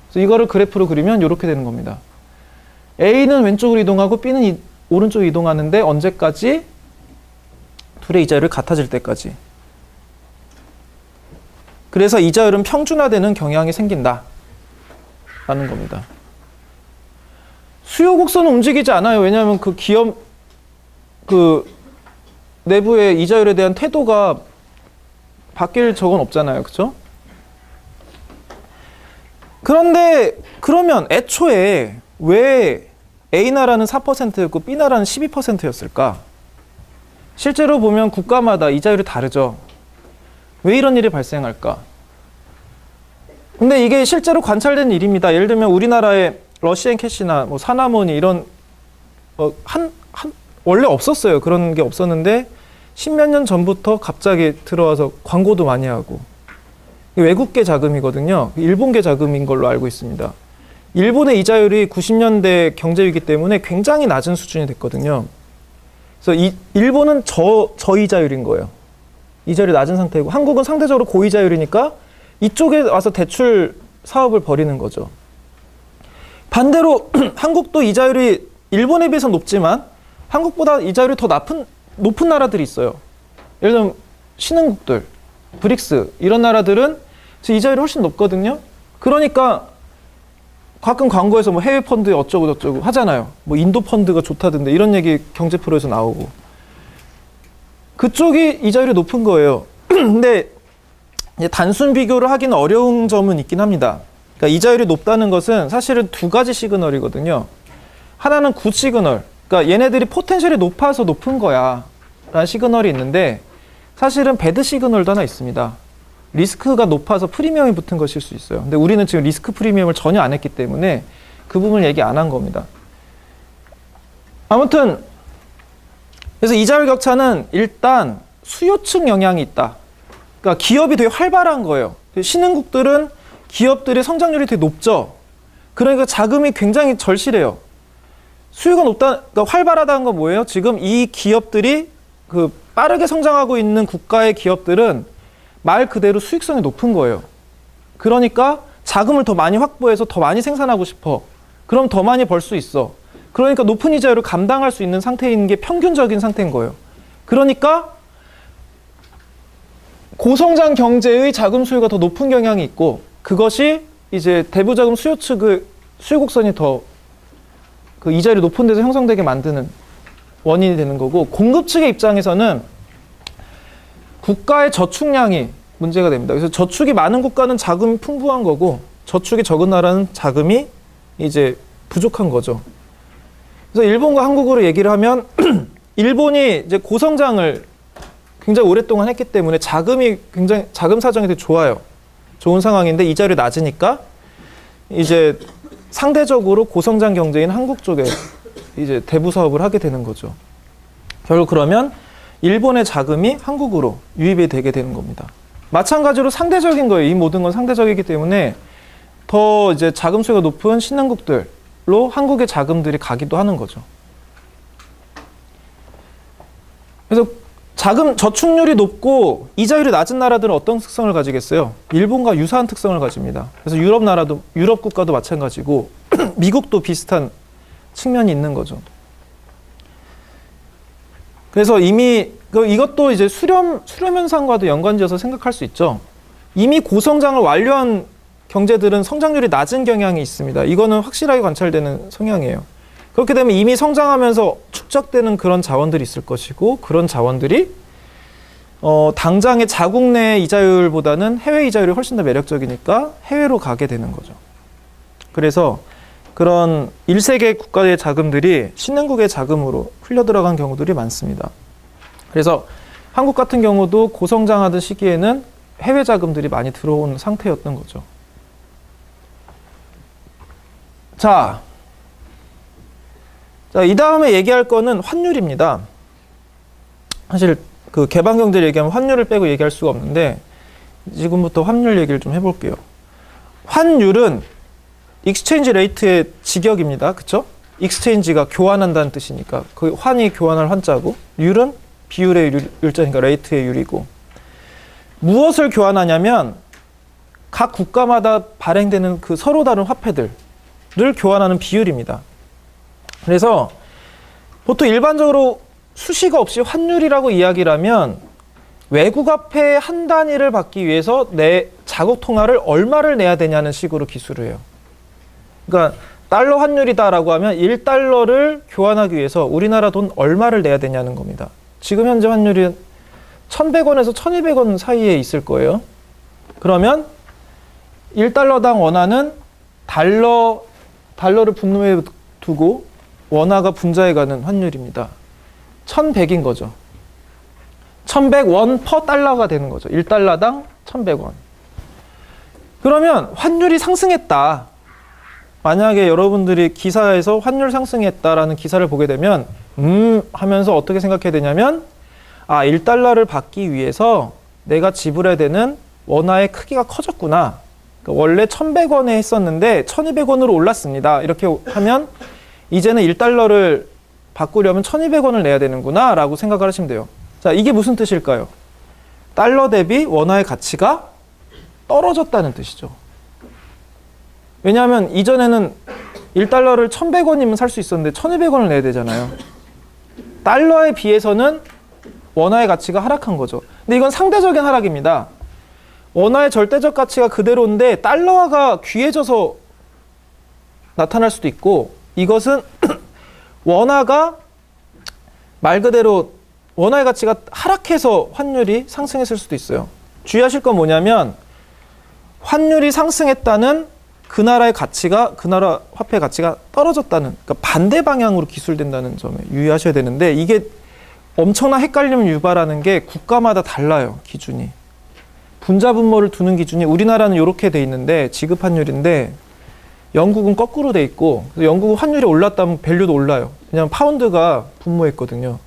그래서 이거를 그래프로 그리면 이렇게 되는 겁니다. A는 왼쪽으로 이동하고 B는 오른쪽으로 이동하는데 언제까지? 둘의 이자율이 같아질 때까지. 그래서 이자율은 평준화되는 경향이 생긴다 라는 겁니다. 수요 곡선은 움직이지 않아요. 왜냐하면 그 기업 그 내부의 이자율에 대한 태도가 바뀔 적은 없잖아요. 그렇죠? 그런데 그러면 애초에 왜 A나라는 4%였고 B나라는 12%였을까? 실제로 보면 국가마다 이자율이 다르죠. 왜 이런 일이 발생할까? 근데 이게 실제로 관찰된 일입니다. 예를 들면 우리나라의 러시앤 캐시나 뭐 사나모니 이런 원래 없었어요. 그런 게 없었는데 십몇 년 전부터 갑자기 들어와서 광고도 많이 하고 외국계 자금이거든요. 일본계 자금인 걸로 알고 있습니다. 일본의 이자율이 90년대 경제위기 때문에 굉장히 낮은 수준이 됐거든요. 그래서 일본은 저이자율인 거예요. 이자율이 낮은 상태이고 한국은 상대적으로 고이자율이니까 이쪽에 와서 대출 사업을 벌이는 거죠. 반대로 한국도 이자율이 일본에 비해서 높지만 한국보다 이자율이 더 높은 나라들이 있어요. 예를 들면 신흥국들, 브릭스 이런 나라들은 이자율이 훨씬 높거든요. 그러니까 가끔 광고에서 뭐 해외 펀드 어쩌고 저쩌고 하잖아요. 뭐 인도 펀드가 좋다던데 이런 얘기 경제 프로에서 나오고 그쪽이 이자율이 높은 거예요. 근데 이제 단순 비교를 하기는 어려운 점은 있긴 합니다. 그러니까 이자율이 높다는 것은 사실은 두 가지 시그널이거든요. 하나는 굿 시그널, 그러니까 얘네들이 포텐셜이 높아서 높은 거야 라는 시그널이 있는데 사실은 배드 시그널도 하나 있습니다. 리스크가 높아서 프리미엄이 붙은 것일 수 있어요. 근데 우리는 지금 리스크 프리미엄을 전혀 안 했기 때문에 그 부분을 얘기 안 한 겁니다. 아무튼 그래서 이자율 격차는 일단 수요층 영향이 있다. 그러니까 기업이 되게 활발한 거예요. 신흥국들은 기업들의 성장률이 되게 높죠. 그러니까 자금이 굉장히 절실해요. 수요가 높다, 그러니까 활발하다는 건 뭐예요? 지금 이 기업들이 그 빠르게 성장하고 있는 국가의 기업들은 말 그대로 수익성이 높은 거예요. 그러니까 자금을 더 많이 확보해서 더 많이 생산하고 싶어. 그럼 더 많이 벌 수 있어. 그러니까 높은 이자율을 감당할 수 있는 상태인 게 평균적인 상태인 거예요. 그러니까 고성장 경제의 자금 수요가 더 높은 경향이 있고 그것이 이제 대부자금 수요 측의 수요 곡선이 더 그 이자율이 높은 데서 형성되게 만드는 원인이 되는 거고 공급 측의 입장에서는 국가의 저축량이 문제가 됩니다. 그래서 저축이 많은 국가는 자금이 풍부한 거고 저축이 적은 나라는 자금이 이제 부족한 거죠. 그래서 일본과 한국으로 얘기를 하면 일본이 이제 고성장을 굉장히 오랫동안 했기 때문에 자금이 굉장히 자금 사정이 되게 좋아요. 좋은 상황인데 이자율이 낮으니까 이제 상대적으로 고성장 경제인 한국 쪽에 이제 대부 사업을 하게 되는 거죠. 결국 그러면 일본의 자금이 한국으로 유입이 되게 되는 겁니다. 마찬가지로 상대적인 거예요. 이 모든 건 상대적이기 때문에 더 이제 자금 수요가 높은 신흥국들로 한국의 자금들이 가기도 하는 거죠. 그래서 자금 저축률이 높고 이자율이 낮은 나라들은 어떤 특성을 가지겠어요? 일본과 유사한 특성을 가집니다. 그래서 유럽 국가도 마찬가지고 미국도 비슷한 측면이 있는 거죠. 그래서 이미 이것도 이제 수렴 현상과도 연관지어서 생각할 수 있죠. 이미 고성장을 완료한 경제들은 성장률이 낮은 경향이 있습니다. 이거는 확실하게 관찰되는 성향이에요. 그렇게 되면 이미 성장하면서 축적되는 그런 자원들이 있을 것이고 그런 자원들이 당장의 자국 내 이자율보다는 해외 이자율이 훨씬 더 매력적이니까 해외로 가게 되는 거죠. 그래서 그런 1세계 국가의 자금들이 신흥국의 자금으로 흘려 들어간 경우들이 많습니다. 그래서 한국 같은 경우도 고성장하던 시기에는 해외 자금들이 많이 들어온 상태였던 거죠. 자, 이 다음에 얘기할 거는 환율입니다. 사실 그 개방 경제를 얘기하면 환율을 빼고 얘기할 수가 없는데 지금부터 환율 얘기를 좀 해볼게요. 환율은 익스체인지 레이트의 직역입니다. 그쵸? 익스체인지가 교환한다는 뜻이니까 그 환이 교환할 환자고 율은 비율의 율자니까 레이트의 율이고 무엇을 교환하냐면 각 국가마다 발행되는 그 서로 다른 화폐들을 교환하는 비율입니다. 그래서 보통 일반적으로 수식어 없이 환율이라고 이야기를 하면 외국 화폐 한 단위를 받기 위해서 내 자국 통화를 얼마를 내야 되냐는 식으로 기술을 해요. 그러니까 달러 환율이다라고 하면 1달러를 교환하기 위해서 우리나라 돈 얼마를 내야 되냐는 겁니다. 지금 현재 환율이 1,100원에서 1,200원 사이에 있을 거예요. 그러면 1달러당 원화는 달러를 분모에 두고 원화가 분자해가는 환율입니다. 1,100인 거죠. 1,100원 퍼 달러가 되는 거죠. 1달러당 1,100원. 그러면 환율이 상승했다. 만약에 여러분들이 기사에서 환율 상승했다라는 기사를 보게 되면 하면서 어떻게 생각해야 되냐면 1달러를 받기 위해서 내가 지불해야 되는 원화의 크기가 커졌구나. 그러니까 원래 1,100원에 했었는데 1,200원으로 올랐습니다. 이렇게 하면 이제는 1달러를 바꾸려면 1,200원을 내야 되는구나 라고 생각을 하시면 돼요. 자, 이게 무슨 뜻일까요? 달러 대비 원화의 가치가 떨어졌다는 뜻이죠. 왜냐하면 이전에는 1달러를 1,100원이면 살 수 있었는데 1,200원을 내야 되잖아요. 달러에 비해서는 원화의 가치가 하락한 거죠. 근데 이건 상대적인 하락입니다. 원화의 절대적 가치가 그대로인데 달러화가 귀해져서 나타날 수도 있고 이것은 원화가 말 그대로 원화의 가치가 하락해서 환율이 상승했을 수도 있어요. 주의하실 건 뭐냐면 환율이 상승했다는 그 나라의 가치가, 그 나라 화폐 가치가 떨어졌다는, 그러니까 반대 방향으로 기술된다는 점에 유의하셔야 되는데, 이게 엄청난 헷갈림을 유발하는 게 국가마다 달라요, 기준이. 분자 분모를 두는 기준이 우리나라는 이렇게 돼 있는데 지급 환율인데 영국은 거꾸로 돼 있고, 영국은 환율이 올랐다면 밸류도 올라요. 왜냐하면 파운드가 분모했거든요.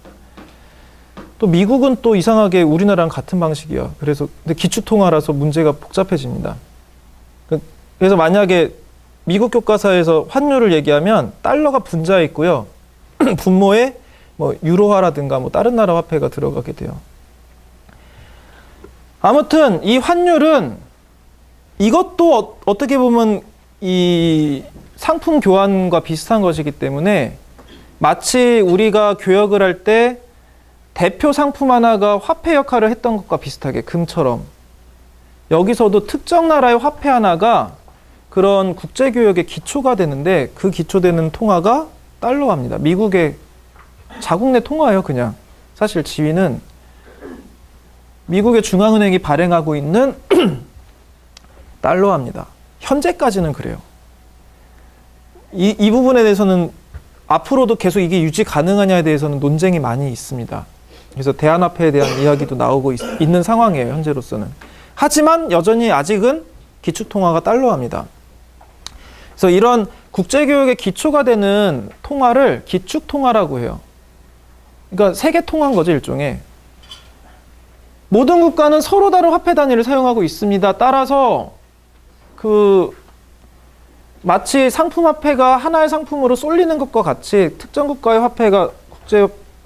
또 미국은 또 이상하게 우리나라랑 같은 방식이야. 그래서 근데 기축통화라서 문제가 복잡해집니다. 그래서 만약에 미국 교과서에서 환율을 얘기하면 달러가 분자에 있고요. 분모에 뭐 유로화라든가 뭐 다른 나라 화폐가 들어가게 돼요. 아무튼 이 환율은 이것도 어떻게 보면 이 상품 교환과 비슷한 것이기 때문에 마치 우리가 교역을 할 때 대표 상품 하나가 화폐 역할을 했던 것과 비슷하게 금처럼 여기서도 특정 나라의 화폐 하나가 그런 국제교역의 기초가 되는데 그 기초되는 통화가 달러화입니다. 미국의 자국 내 통화예요, 그냥. 사실 지위는 미국의 중앙은행이 발행하고 있는 달러화입니다. 현재까지는 그래요. 이 부분에 대해서는 앞으로도 계속 이게 유지 가능하냐에 대해서는 논쟁이 많이 있습니다. 그래서 대안화폐에 대한 이야기도 나오고 있는 상황이에요, 현재로서는. 하지만 여전히 아직은 기축통화가 달러화입니다. 그래서 이런 국제교역의 기초가 되는 통화를 기축통화라고 해요. 그러니까 세계 통화인 거죠, 일종의. 모든 국가는 서로 다른 화폐 단위를 사용하고 있습니다. 따라서 마치 상품 화폐가 하나의 상품으로 쏠리는 것과 같이 특정 국가의 화폐가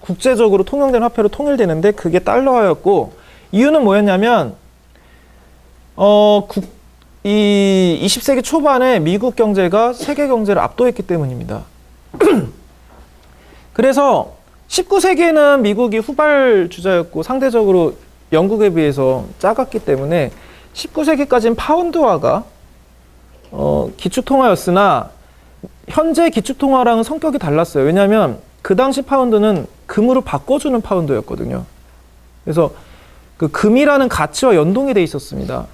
국제적으로 통용된 화폐로 통일되는데 그게 달러화였고, 이유는 뭐였냐면 이 20세기 초반에 미국 경제가 세계 경제를 압도했기 때문입니다. 그래서 19세기에는 미국이 후발주자였고 상대적으로 영국에 비해서 작았기 때문에 19세기까지는 파운드화가 기축통화였으나 현재 기축통화랑은 성격이 달랐어요. 왜냐하면 그 당시 파운드는 금으로 바꿔주는 파운드였거든요. 그래서 그 금이라는 가치와 연동이 돼 있었습니다.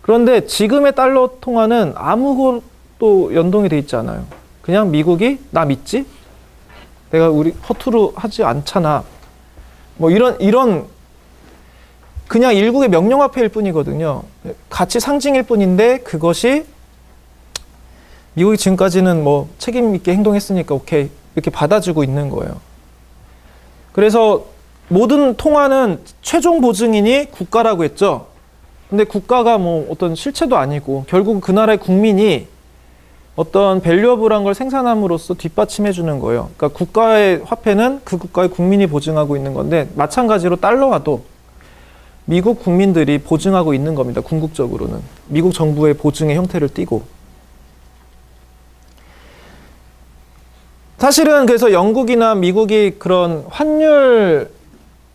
그런데 지금의 달러 통화는 아무것도 연동이 돼 있지 않아요. 그냥 미국이 나 믿지? 내가 우리 허투루 하지 않잖아. 뭐 이런 그냥 일국의 명령화폐일 뿐이거든요. 가치 상징일 뿐인데 그것이 미국이 지금까지는 뭐 책임 있게 행동했으니까 오케이 이렇게 받아주고 있는 거예요. 그래서 모든 통화는 최종 보증인이 국가라고 했죠. 근데 국가가 뭐 어떤 실체도 아니고 결국 그 나라의 국민이 어떤 밸류어블한 걸 생산함으로써 뒷받침해 주는 거예요. 그러니까 국가의 화폐는 그 국가의 국민이 보증하고 있는 건데 마찬가지로 달러화도 미국 국민들이 보증하고 있는 겁니다. 궁극적으로는. 미국 정부의 보증의 형태를 띠고. 사실은 그래서 영국이나 미국이 그런 환율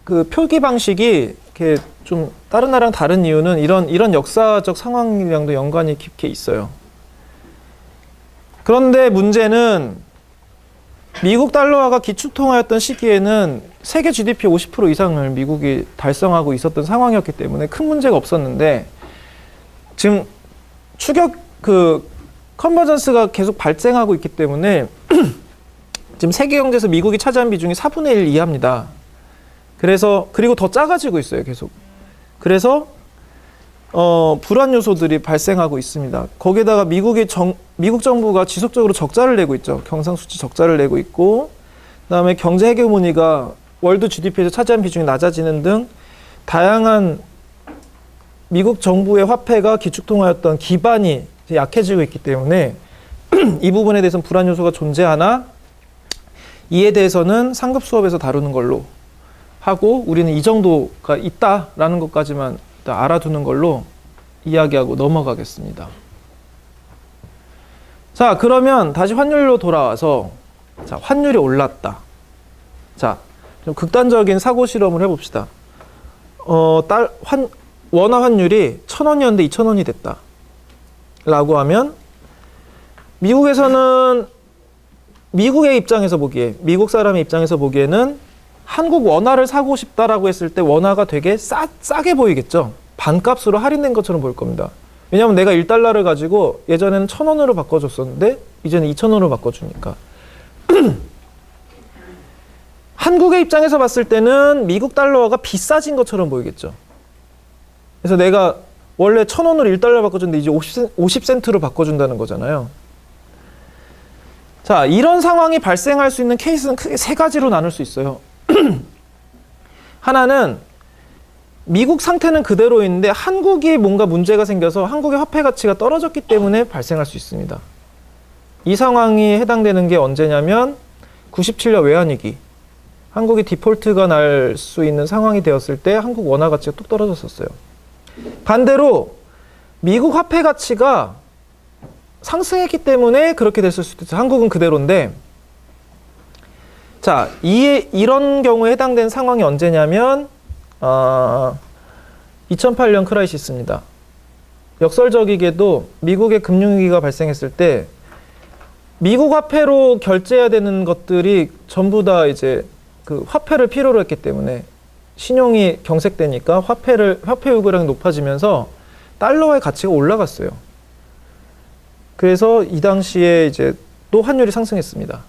그 표기 방식이 이렇게 좀 다른 나라랑 다른 이유는 이런 역사적 상황이랑도 연관이 깊게 있어요. 그런데 문제는 미국 달러화가 기축통화였던 시기에는 세계 GDP 50% 이상을 미국이 달성하고 있었던 상황이었기 때문에 큰 문제가 없었는데 지금 컨버전스가 계속 발생하고 있기 때문에 지금 세계 경제에서 미국이 차지한 비중이 4분의 1 이하입니다. 그리고 더 작아지고 있어요, 계속. 그래서 불안 요소들이 발생하고 있습니다. 거기에다가 미국 정부가 지속적으로 적자를 내고 있죠. 경상수지 적자를 내고 있고, 그다음에 경제 헤게모니가 월드 GDP에서 차지한 비중이 낮아지는 등 다양한 미국 정부의 화폐가 기축통화였던 기반이 약해지고 있기 때문에 이 부분에 대해서는 불안 요소가 존재하나 이에 대해서는 상급 수업에서 다루는 걸로 하고 우리는 이 정도가 있다라는 것까지만 알아두는 걸로 이야기하고 넘어가겠습니다. 자, 그러면 다시 환율로 돌아와서 자, 환율이 올랐다. 자, 좀 극단적인 사고 실험을 해봅시다. 원화 환율이 1,000원이었는데 2,000원이 됐다. 라고 하면 미국에서는 미국의 입장에서 보기에 미국 사람의 입장에서 보기에는 한국 원화를 사고 싶다라고 했을 때 원화가 되게 싸게 보이겠죠. 반값으로 할인된 것처럼 보일 겁니다. 왜냐하면 내가 1달러를 가지고 예전에는 1,000원으로 바꿔줬었는데 이제는 2,000원으로 바꿔주니까. 한국의 입장에서 봤을 때는 미국 달러가 비싸진 것처럼 보이겠죠. 그래서 내가 원래 1,000원으로 1달러 바꿔줬는데 이제 50센트로 바꿔준다는 거잖아요. 자, 이런 상황이 발생할 수 있는 케이스는 크게 세 가지로 나눌 수 있어요. 하나는 미국 상태는 그대로 있는데 한국이 뭔가 문제가 생겨서 한국의 화폐 가치가 떨어졌기 때문에 발생할 수 있습니다. 이 상황이 해당되는 게 언제냐면 97년 외환위기. 한국이 디폴트가 날 수 있는 상황이 되었을 때 한국 원화 가치가 뚝 떨어졌었어요. 반대로 미국 화폐 가치가 상승했기 때문에 그렇게 됐을 수도 있어요. 한국은 그대로인데, 자, 이런 경우에 해당되는 상황이 언제냐면 2008년 크라이시스입니다. 역설적이게도 미국의 금융위기가 발생했을 때 미국 화폐로 결제해야 되는 것들이 전부 다 이제 그 화폐를 필요로 했기 때문에 신용이 경색되니까 화폐 요구량이 높아지면서 달러의 가치가 올라갔어요. 그래서 이 당시에 이제 또 환율이 상승했습니다.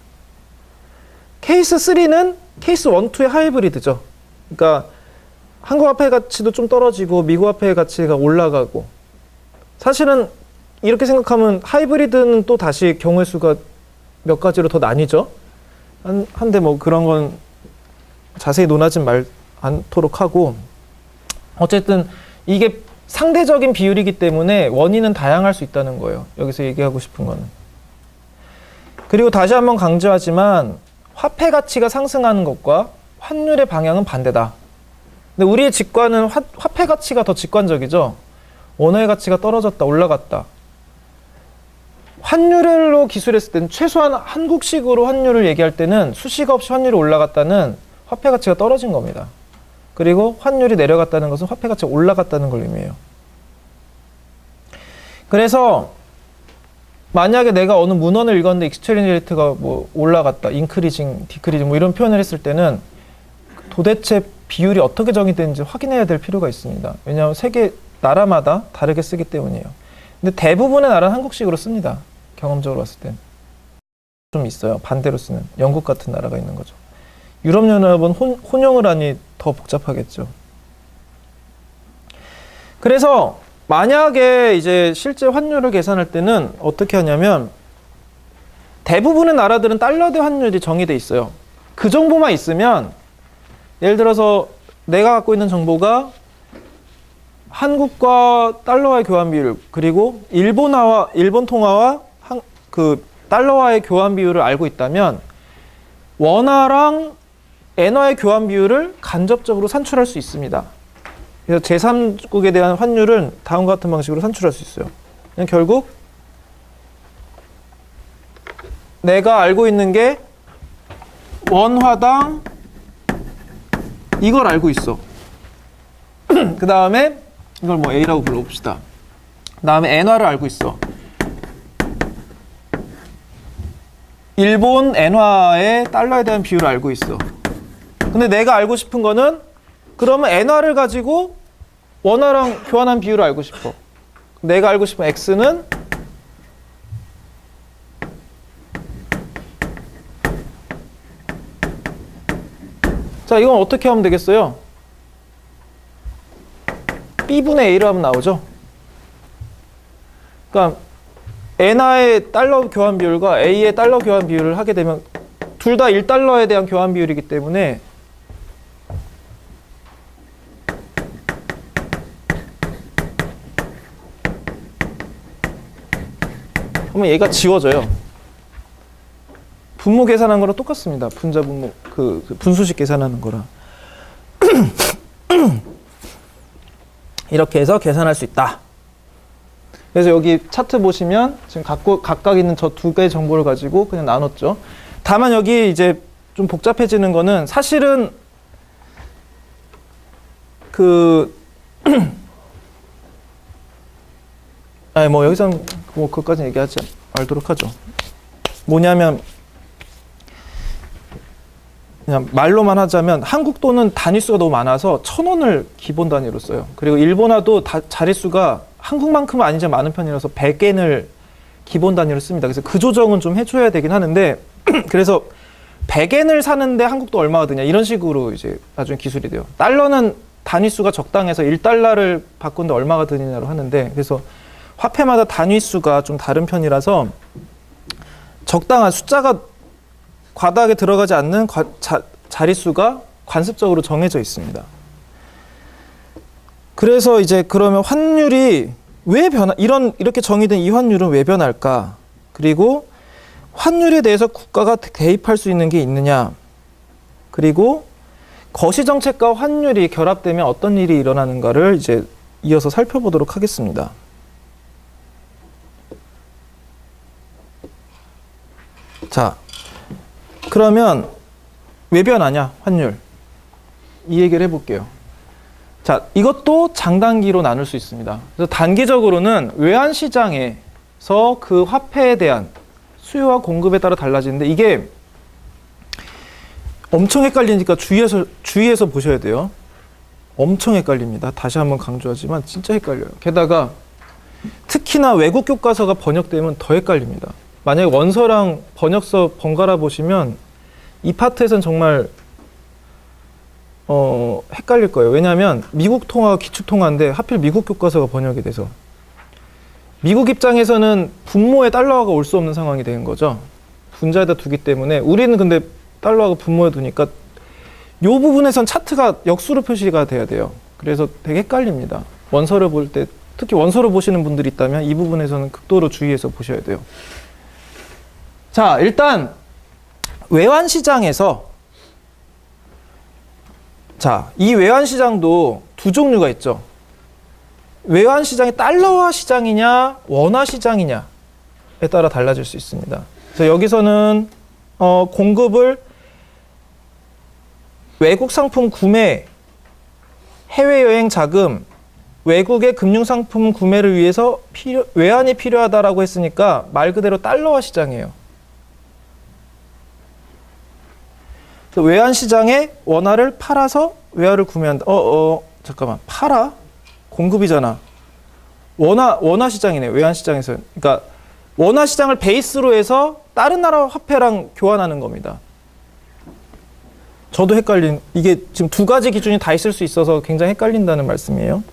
케이스 3는 케이스 1, 2의 하이브리드죠. 그러니까 한국 화폐 가치도 좀 떨어지고 미국 화폐 가치가 올라가고, 사실은 이렇게 생각하면 하이브리드는 또 다시 경우의 수가 몇 가지로 더 나뉘죠. 한데 뭐 그런 건 자세히 논하지 않도록 하고, 어쨌든 이게 상대적인 비율이기 때문에 원인은 다양할 수 있다는 거예요. 여기서 얘기하고 싶은 거는. 그리고 다시 한번 강조하지만 화폐 가치가 상승하는 것과 환율의 방향은 반대다. 근데 우리의 직관은 화폐 가치가 더 직관적이죠. 원화의 가치가 떨어졌다, 올라갔다. 환율로 기술했을 때는 최소한 한국식으로 환율을 얘기할 때는 수식 없이 환율이 올라갔다는 화폐 가치가 떨어진 겁니다. 그리고 환율이 내려갔다는 것은 화폐 가치가 올라갔다는 걸 의미해요. 그래서 만약에 내가 어느 문헌을 읽었는데 익스체인지 레이트가 뭐 올라갔다, 인크리징, 디크리징 뭐 이런 표현을 했을 때는 도대체 비율이 어떻게 정의되는지 확인해야 될 필요가 있습니다. 왜냐하면 세계 나라마다 다르게 쓰기 때문이에요. 근데 대부분의 나라는 한국식으로 씁니다. 경험적으로 봤을 땐. 좀 있어요. 반대로 쓰는. 영국 같은 나라가 있는 거죠. 유럽연합은 혼용을 하니 더 복잡하겠죠. 그래서 만약에 이제 실제 환율을 계산할 때는 어떻게 하냐면 대부분의 나라들은 달러 대 환율이 정의돼 있어요. 그 정보만 있으면, 예를 들어서 내가 갖고 있는 정보가 한국과 달러와의 교환 비율, 그리고 일본 통화와 그 달러와의 교환 비율을 알고 있다면 원화랑 엔화의 교환 비율을 간접적으로 산출할 수 있습니다. 그래서 제3국에 대한 환율은 다음과 같은 방식으로 산출할 수 있어요. 그냥 결국 내가 알고 있는 게 원화당 이걸 알고 있어. 그 다음에 이걸 뭐 A라고 불러봅시다. 그 다음에 엔화를 알고 있어. 일본 엔화의 달러에 대한 비율을 알고 있어. 근데 내가 알고 싶은 거는 그러면 엔화를 가지고 원화랑 교환한 비율을 알고 싶어. 내가 알고 싶은 X는 자, 이건 어떻게 하면 되겠어요? B분의 A로 하면 나오죠. 그러니까 엔화의 달러 교환 비율과 A의 달러 교환 비율을 하게 되면 둘 다 1달러에 대한 교환 비율이기 때문에 그러면 얘가 지워져요. 분모 계산한 거랑 똑같습니다. 분자 분모, 그 분수식 계산하는 거랑. 이렇게 해서 계산할 수 있다. 그래서 여기 차트 보시면 지금 각각 있는 저 두 개의 정보를 가지고 그냥 나눴죠. 다만 여기 이제 좀 복잡해지는 거는 사실은 아니 뭐 여기서는 뭐 그것까지 얘기하지 말도록 하죠. 뭐냐면 그냥 말로만 하자면 한국 돈은 단위수가 너무 많아서 1,000원을 기본 단위로 써요. 그리고 일본화도 자릿수가 한국만큼은 아니지만 많은 편이라서 100엔을 기본 단위로 씁니다. 그래서 그 조정은 좀 해줘야 되긴 하는데 그래서 100엔을 사는데 한국도 얼마가 드냐 이런 식으로 이제 나중에 기술이 돼요. 달러는 단위수가 적당해서 1달러를 바꾼데 얼마가 드느냐로 하는데 그래서 화폐마다 단위수가 좀 다른 편이라서 적당한 숫자가 과다하게 들어가지 않는 자릿수가 관습적으로 정해져 있습니다. 그래서 이제 그러면 환율이 왜 이렇게 정의된 이 환율은 왜 변할까? 그리고 환율에 대해서 국가가 개입할 수 있는 게 있느냐? 그리고 거시정책과 환율이 결합되면 어떤 일이 일어나는가를 이제 이어서 살펴보도록 하겠습니다. 자, 그러면 왜 변하냐? 환율. 이 얘기를 해볼게요. 자, 이것도 장단기로 나눌 수 있습니다. 그래서 단기적으로는 외환시장에서 그 화폐에 대한 수요와 공급에 따라 달라지는데 이게 엄청 헷갈리니까 주의해서 보셔야 돼요. 엄청 헷갈립니다. 다시 한번 강조하지만 진짜 헷갈려요. 게다가 특히나 외국 교과서가 번역되면 더 헷갈립니다. 만약에 원서랑 번역서 번갈아 보시면 이 파트에서는 정말 헷갈릴 거예요. 왜냐하면 미국 통화가 기축 통화인데 하필 미국 교과서가 번역이 돼서 미국 입장에서는 분모에 달러화가 올 수 없는 상황이 된 거죠. 분자에다 두기 때문에 우리는 근데 달러화가 분모에 두니까 이 부분에선 차트가 역수로 표시가 돼야 돼요. 그래서 되게 헷갈립니다. 원서를 볼 때 특히 원서를 보시는 분들이 있다면 이 부분에서는 극도로 주의해서 보셔야 돼요. 자, 일단 외환시장에서 자, 이 외환시장도 두 종류가 있죠. 외환시장이 달러화 시장이냐 원화 시장이냐에 따라 달라질 수 있습니다. 그래서 여기서는 공급을 외국 상품 구매, 해외여행 자금, 외국의 금융상품 구매를 위해서 외환이 필요하다라고 했으니까 말 그대로 달러화 시장이에요. 외환 시장에 원화를 팔아서 외화를 구매한다. 잠깐만. 팔아? 공급이잖아. 원화 시장이네. 외환 시장에서. 그러니까 원화 시장을 베이스로 해서 다른 나라 화폐랑 교환하는 겁니다. 저도 이게 지금 두 가지 기준이 다 있을 수 있어서 굉장히 헷갈린다는 말씀이에요.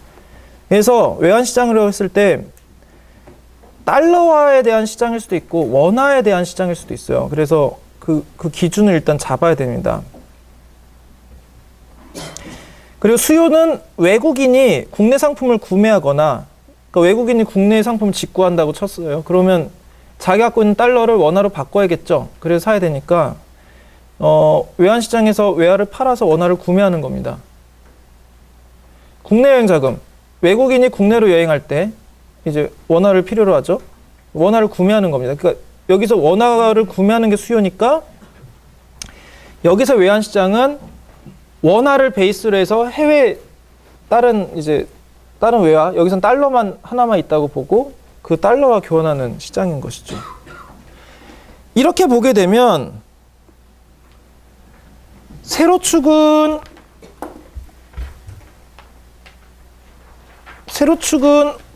그래서 외환 시장으로 했을 때 달러화에 대한 시장일 수도 있고 원화에 대한 시장일 수도 있어요. 그래서 그 기준을 일단 잡아야 됩니다. 그리고 수요는 외국인이 국내 상품을 구매하거나 그러니까 외국인이 국내 상품을 직구한다고 쳤어요. 그러면 자기 갖고 있는 달러를 원화로 바꿔야겠죠. 그래서 사야 되니까 외환시장에서 외화를 팔아서 원화를 구매하는 겁니다. 국내 여행 자금. 외국인이 국내로 여행할 때 이제 원화를 필요로 하죠. 원화를 구매하는 겁니다. 그러니까 여기서 원화를 구매하는 게 수요니까 여기서 외환시장은 원화를 베이스로 해서 해외 다른 외화 여기선 달러만 하나만 있다고 보고 그 달러와 교환하는 시장인 것이죠. 이렇게 보게 되면 세로축은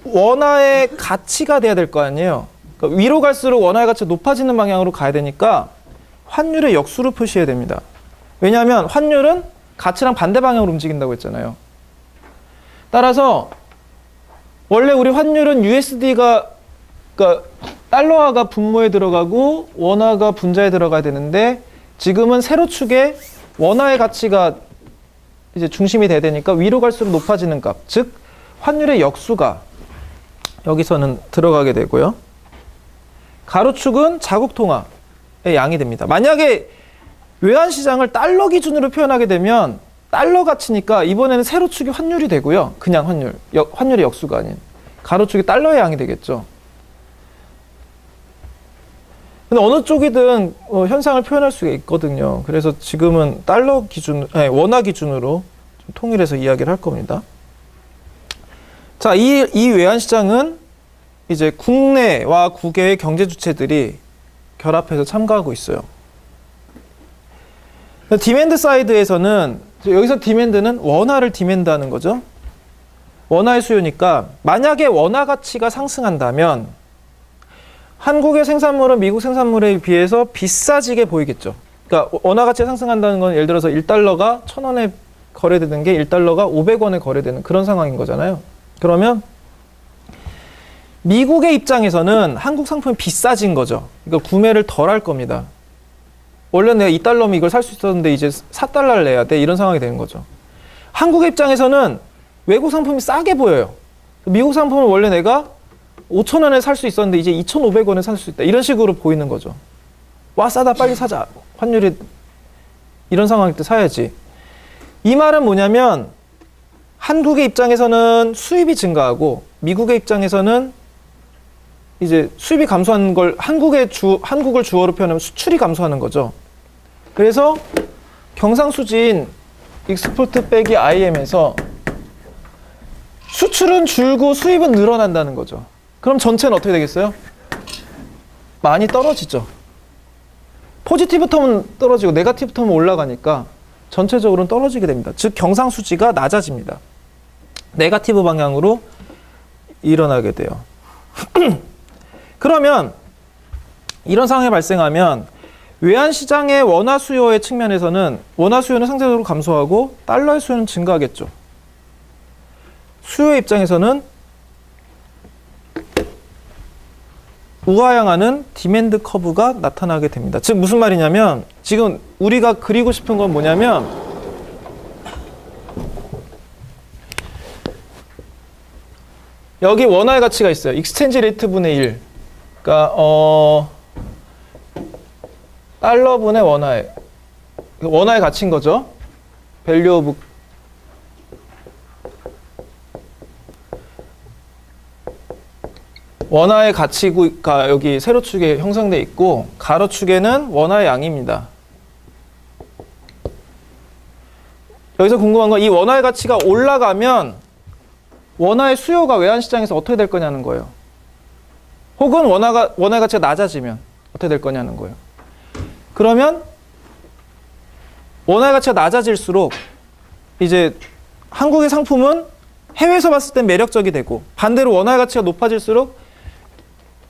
원화의 가치가 돼야 될 거 아니에요. 그러니까 위로 갈수록 원화의 가치가 높아지는 방향으로 가야 되니까 환율의 역수로 표시해야 됩니다. 왜냐하면 환율은 가치랑 반대 방향으로 움직인다고 했잖아요. 따라서 원래 우리 환율은 USD가 그러니까 달러화가 분모에 들어가고 원화가 분자에 들어가야 되는데 지금은 세로축에 원화의 가치가 이제 중심이 돼야 되니까 위로 갈수록 높아지는 값, 즉 환율의 역수가 여기서는 들어가게 되고요. 가로축은 자국 통화의 양이 됩니다. 만약에 외환시장을 달러 기준으로 표현하게 되면 달러 가치니까 이번에는 세로축이 환율이 되고요. 그냥 환율의 역수가 아닌 가로축이 달러의 양이 되겠죠. 근데 어느 쪽이든 현상을 표현할 수가 있거든요. 그래서 지금은 원화 기준으로 좀 통일해서 이야기를 할 겁니다. 자, 이 외환시장은 이제 국내와 국외의 경제 주체들이 결합해서 참가하고 있어요. 디맨드 사이드에서는 여기서 디맨드는 원화를 디맨드하는 거죠. 원화의 수요니까 만약에 원화 가치가 상승한다면 한국의 생산물은 미국 생산물에 비해서 비싸지게 보이겠죠. 그러니까 원화 가치가 상승한다는 건 예를 들어서 1달러가 1,000원에 거래되는 게 1달러가 500원에 거래되는 그런 상황인 거잖아요. 그러면 미국의 입장에서는 한국 상품이 비싸진 거죠. 그러니까 구매를 덜 할 겁니다. 원래 내가 2달러면 이걸 살 수 있었는데 이제 4달러를 내야 돼. 이런 상황이 되는 거죠. 한국의 입장에서는 외국 상품이 싸게 보여요. 미국 상품은 원래 내가 5,000원에 살 수 있었는데 이제 2,500원에 살 수 있다. 이런 식으로 보이는 거죠. 와, 싸다. 빨리 사자. 환율이 이런 상황일 때 사야지. 이 말은 뭐냐면 한국의 입장에서는 수입이 증가하고 미국의 입장에서는 이제 수입이 감소하는 걸 한국을 주어로 표현하면 수출이 감소하는 거죠. 그래서 경상수지인 익스포트 빼기 IM에서 수출은 줄고 수입은 늘어난다는 거죠. 그럼 전체는 어떻게 되겠어요? 많이 떨어지죠. 포지티브 텀은 떨어지고 네거티브 텀은 올라가니까 전체적으로는 떨어지게 됩니다. 즉 경상수지가 낮아집니다. 네거티브 방향으로 일어나게 돼요. 그러면 이런 상황이 발생하면 외환시장의 원화 수요의 측면에서는 원화 수요는 상대적으로 감소하고 달러의 수요는 증가하겠죠. 수요 입장에서는 우하향하는 디맨드 커브가 나타나게 됩니다. 즉 무슨 말이냐면 지금 우리가 그리고 싶은 건 뭐냐면 여기 원화의 가치가 있어요. 익스체인지 레이트 분의 1. 그러니까 달러 분의 원화의 가치인 거죠. 밸류 오브 원화의 가치가 여기 세로축에 형성되어 있고 가로축에는 원화의 양입니다. 여기서 궁금한 건 이 원화의 가치가 올라가면 원화의 수요가 외환시장에서 어떻게 될 거냐는 거예요. 혹은 원화의 가치가 낮아지면 어떻게 될 거냐는 거예요. 그러면 원화의 가치가 낮아질수록 이제 한국의 상품은 해외에서 봤을 땐 매력적이 되고 반대로 원화의 가치가 높아질수록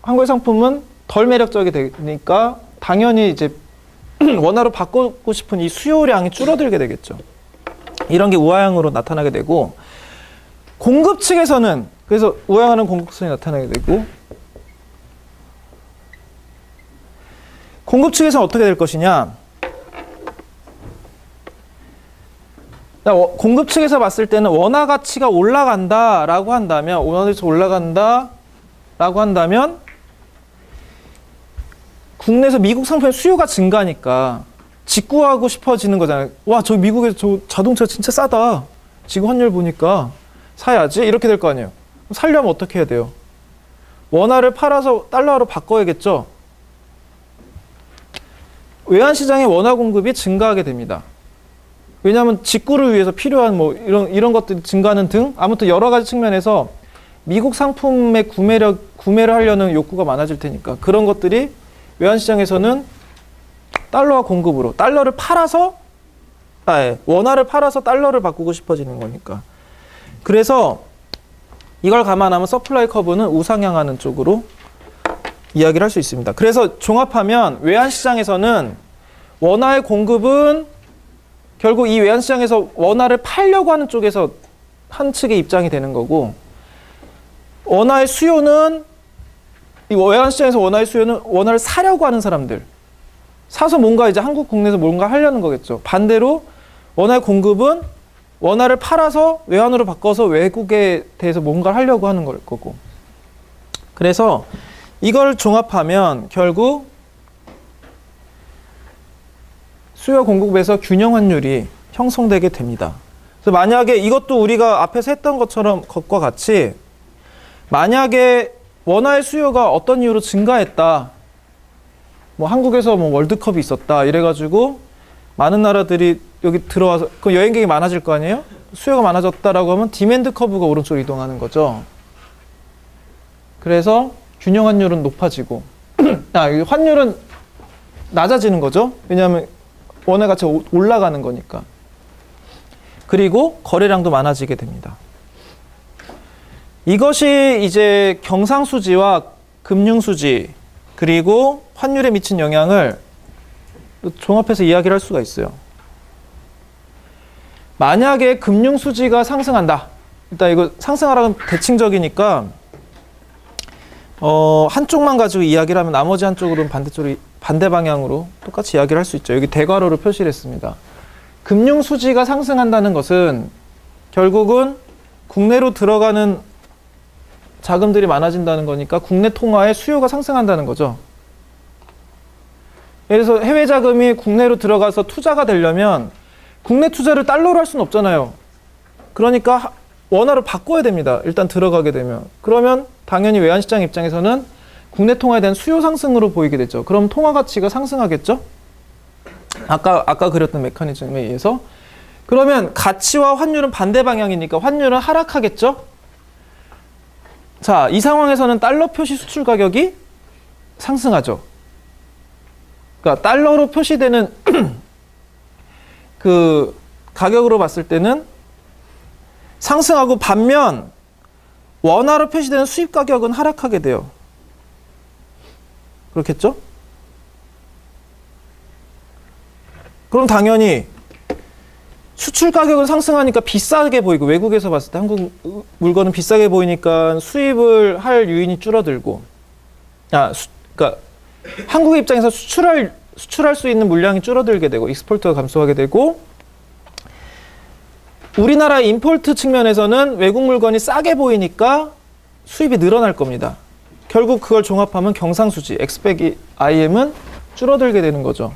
한국의 상품은 덜 매력적이 되니까 당연히 이제 원화로 바꾸고 싶은 이 수요량이 줄어들게 되겠죠. 이런 게 우하향으로 나타나게 되고 공급 측에서는 그래서 우하향하는 공급선이 나타나게 되고 공급 측에서는 어떻게 될 것이냐? 공급 측에서 봤을 때는 원화 가치가 올라간다라고 한다면 원화 가치가 올라간다라고 한다면 국내에서 미국 상품의 수요가 증가하니까 직구하고 싶어지는 거잖아요. 와, 저 미국에서 저 자동차 진짜 싸다. 지금 환율 보니까 사야지. 이렇게 될 거 아니에요. 살려면 어떻게 해야 돼요? 원화를 팔아서 달러로 바꿔야겠죠. 외환시장의 원화 공급이 증가하게 됩니다. 왜냐하면 직구를 위해서 필요한 뭐 이런 것들이 증가하는 등 아무튼 여러 가지 측면에서 미국 상품의 구매를 하려는 욕구가 많아질 테니까 그런 것들이 외환시장에서는 달러와 공급으로 원화를 팔아서 달러를 바꾸고 싶어지는 거니까. 그래서 이걸 감안하면 서플라이 커브는 우상향하는 쪽으로 이야기를 할 수 있습니다. 그래서 종합하면 외환시장에서는 원화의 공급은 결국 이 외환시장에서 원화를 팔려고 하는 쪽에서 한 측의 입장이 되는 거고 원화의 수요는 이 외환시장에서 원화의 수요는 원화를 사려고 하는 사람들 사서 뭔가 이제 한국 국내에서 뭔가 하려는 거겠죠. 반대로 원화의 공급은 원화를 팔아서 외환으로 바꿔서 외국에 대해서 뭔가 하려고 하는 걸 거고 그래서 이걸 종합하면 결국 수요 공급에서 균형 환율이 형성되게 됩니다. 그래서 만약에 이것도 우리가 앞에서 했던 것과 같이 만약에 원화의 수요가 어떤 이유로 증가했다. 뭐 한국에서 뭐 월드컵이 있었다. 이래가지고 많은 나라들이 여기 들어와서 그 여행객이 많아질 거 아니에요? 수요가 많아졌다라고 하면 디맨드 커브가 오른쪽으로 이동하는 거죠. 그래서 균형 환율은 높아지고 환율은 낮아지는 거죠. 왜냐하면 원화 가치가 올라가는 거니까. 그리고 거래량도 많아지게 됩니다. 이것이 이제 경상수지와 금융수지 그리고 환율에 미친 영향을 종합해서 이야기를 할 수가 있어요. 만약에 금융수지가 상승한다. 일단 이거 상승하라는 대칭적이니까 한쪽만 가지고 이야기를 하면 나머지 한쪽으로는 반대 방향으로 똑같이 이야기를 할 수 있죠. 여기 대괄호로 표시를 했습니다. 금융수지가 상승한다는 것은 결국은 국내로 들어가는 자금들이 많아진다는 거니까 국내 통화의 수요가 상승한다는 거죠. 예를 들어서 해외 자금이 국내로 들어가서 투자가 되려면 국내 투자를 달러로 할 수는 없잖아요. 그러니까 원화로 바꿔야 됩니다. 일단 들어가게 되면. 그러면 당연히 외환시장 입장에서는 국내 통화에 대한 수요 상승으로 보이게 되죠. 그럼 통화 가치가 상승하겠죠? 아까 그렸던 메커니즘에 의해서. 그러면 가치와 환율은 반대 방향이니까 환율은 하락하겠죠? 자, 이 상황에서는 달러 표시 수출 가격이 상승하죠. 그러니까 달러로 표시되는 그 가격으로 봤을 때는 상승하고 반면 원화로 표시되는 수입 가격은 하락하게 돼요. 그렇겠죠? 그럼 당연히 수출 가격은 상승하니까 비싸게 보이고 외국에서 봤을 때 한국 물건은 비싸게 보이니까 수입을 할 유인이 줄어들고 그러니까 한국 입장에서 수출할 수 있는 물량이 줄어들게 되고 익스포트가 감소하게 되고 우리나라 임포트 측면에서는 외국 물건이 싸게 보이니까 수입이 늘어날 겁니다. 결국 그걸 종합하면 경상수지 X-빼기 IM은 줄어들게 되는 거죠.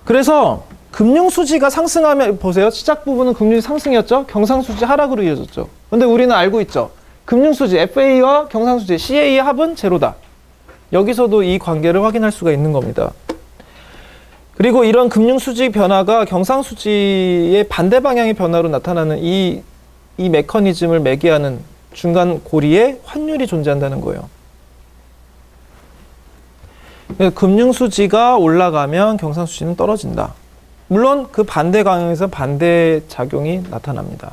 그래서 금융수지가 상승하면 보세요. 시작 부분은 금융이 상승이었죠. 경상수지 하락으로 이어졌죠. 근데 우리는 알고 있죠. 금융수지 FA와 경상수지 CA의 합은 제로다. 여기서도 이 관계를 확인할 수가 있는 겁니다. 그리고 이런 금융수지 변화가 경상수지의 반대 방향의 변화로 나타나는 이 메커니즘을 매개하는 중간 고리에 환율이 존재한다는 거예요. 금융수지가 올라가면 경상수지는 떨어진다. 물론 그 반대 방향에서 반대 작용이 나타납니다.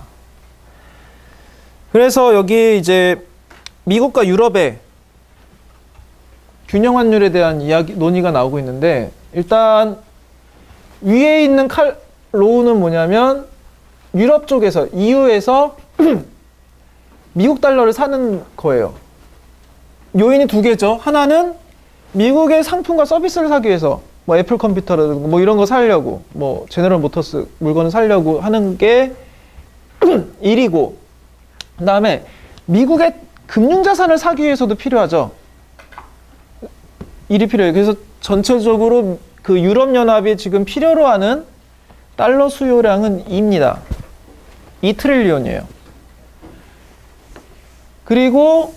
그래서 여기 이제 미국과 유럽의 균형 환율에 대한 논의가 나오고 있는데 일단 위에 있는 로우는 뭐냐면 유럽 쪽에서 EU에서 미국 달러를 사는 거예요. 요인이 두 개죠. 하나는 미국의 상품과 서비스를 사기 위해서 뭐 애플 컴퓨터라든가 뭐 이런 거 사려고 뭐 제너럴 모터스 물건을 사려고 하는 게 1이고 그다음에 미국의 금융자산을 사기 위해서도 필요하죠. 1이 필요해요. 그래서 전체적으로 그 유럽연합이 지금 필요로 하는 달러 수요량은 2입니다. 2트릴리온이에요. 그리고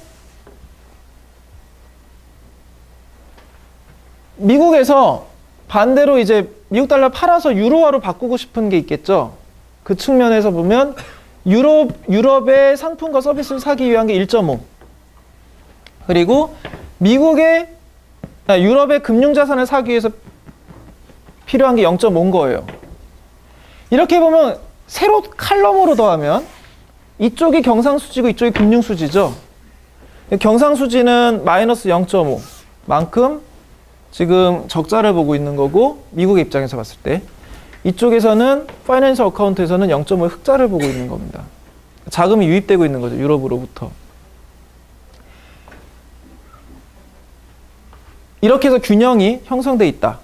미국에서 반대로 이제 미국 달러 팔아서 유로화로 바꾸고 싶은 게 있겠죠. 그 측면에서 보면 유럽의 상품과 서비스를 사기 위한 게 1.5. 그리고 유럽의 금융자산을 사기 위해서 필요한 게 0.5인 거예요. 이렇게 보면 세로 칼럼으로 더하면 이쪽이 경상수지고 이쪽이 금융수지죠. 경상수지는 마이너스 0.5 만큼 지금 적자를 보고 있는 거고 미국의 입장에서 봤을 때 이쪽에서는 파이낸셜 어카운트에서는 0.5의 흑자를 보고 있는 겁니다. 자금이 유입되고 있는 거죠. 유럽으로부터. 이렇게 해서 균형이 형성돼 있다.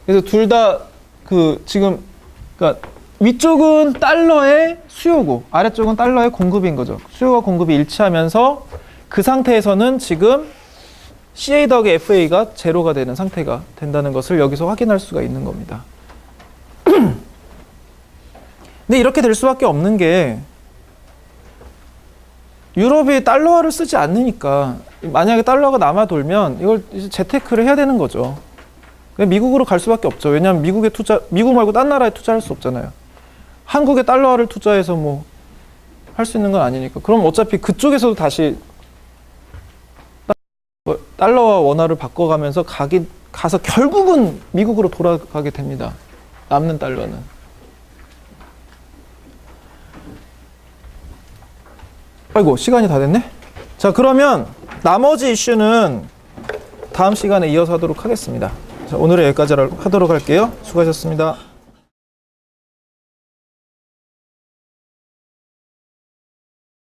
그래서 둘 다 그러니까 위쪽은 달러의 수요고 아래쪽은 달러의 공급인 거죠. 수요와 공급이 일치하면서 그 상태에서는 지금 CA 더하기 FA가 제로가 되는 상태가 된다는 것을 여기서 확인할 수가 있는 겁니다. 근데 이렇게 될 수밖에 없는 게 유럽이 달러화를 쓰지 않으니까 만약에 달러가 남아 돌면 이걸 이제 재테크를 해야 되는 거죠. 미국으로 갈 수밖에 없죠. 왜냐하면 미국 말고 딴 나라에 투자할 수 없잖아요. 한국에 달러화를 투자해서 뭐 할 수 있는 건 아니니까. 그럼 어차피 그쪽에서도 다시 달러와 원화를 바꿔가면서 가서 결국은 미국으로 돌아가게 됩니다. 남는 달러는. 아이고, 시간이 다 됐네. 자, 그러면 나머지 이슈는 다음 시간에 이어서 하도록 하겠습니다. 자, 오늘은 여기까지 하도록 할게요. 수고하셨습니다.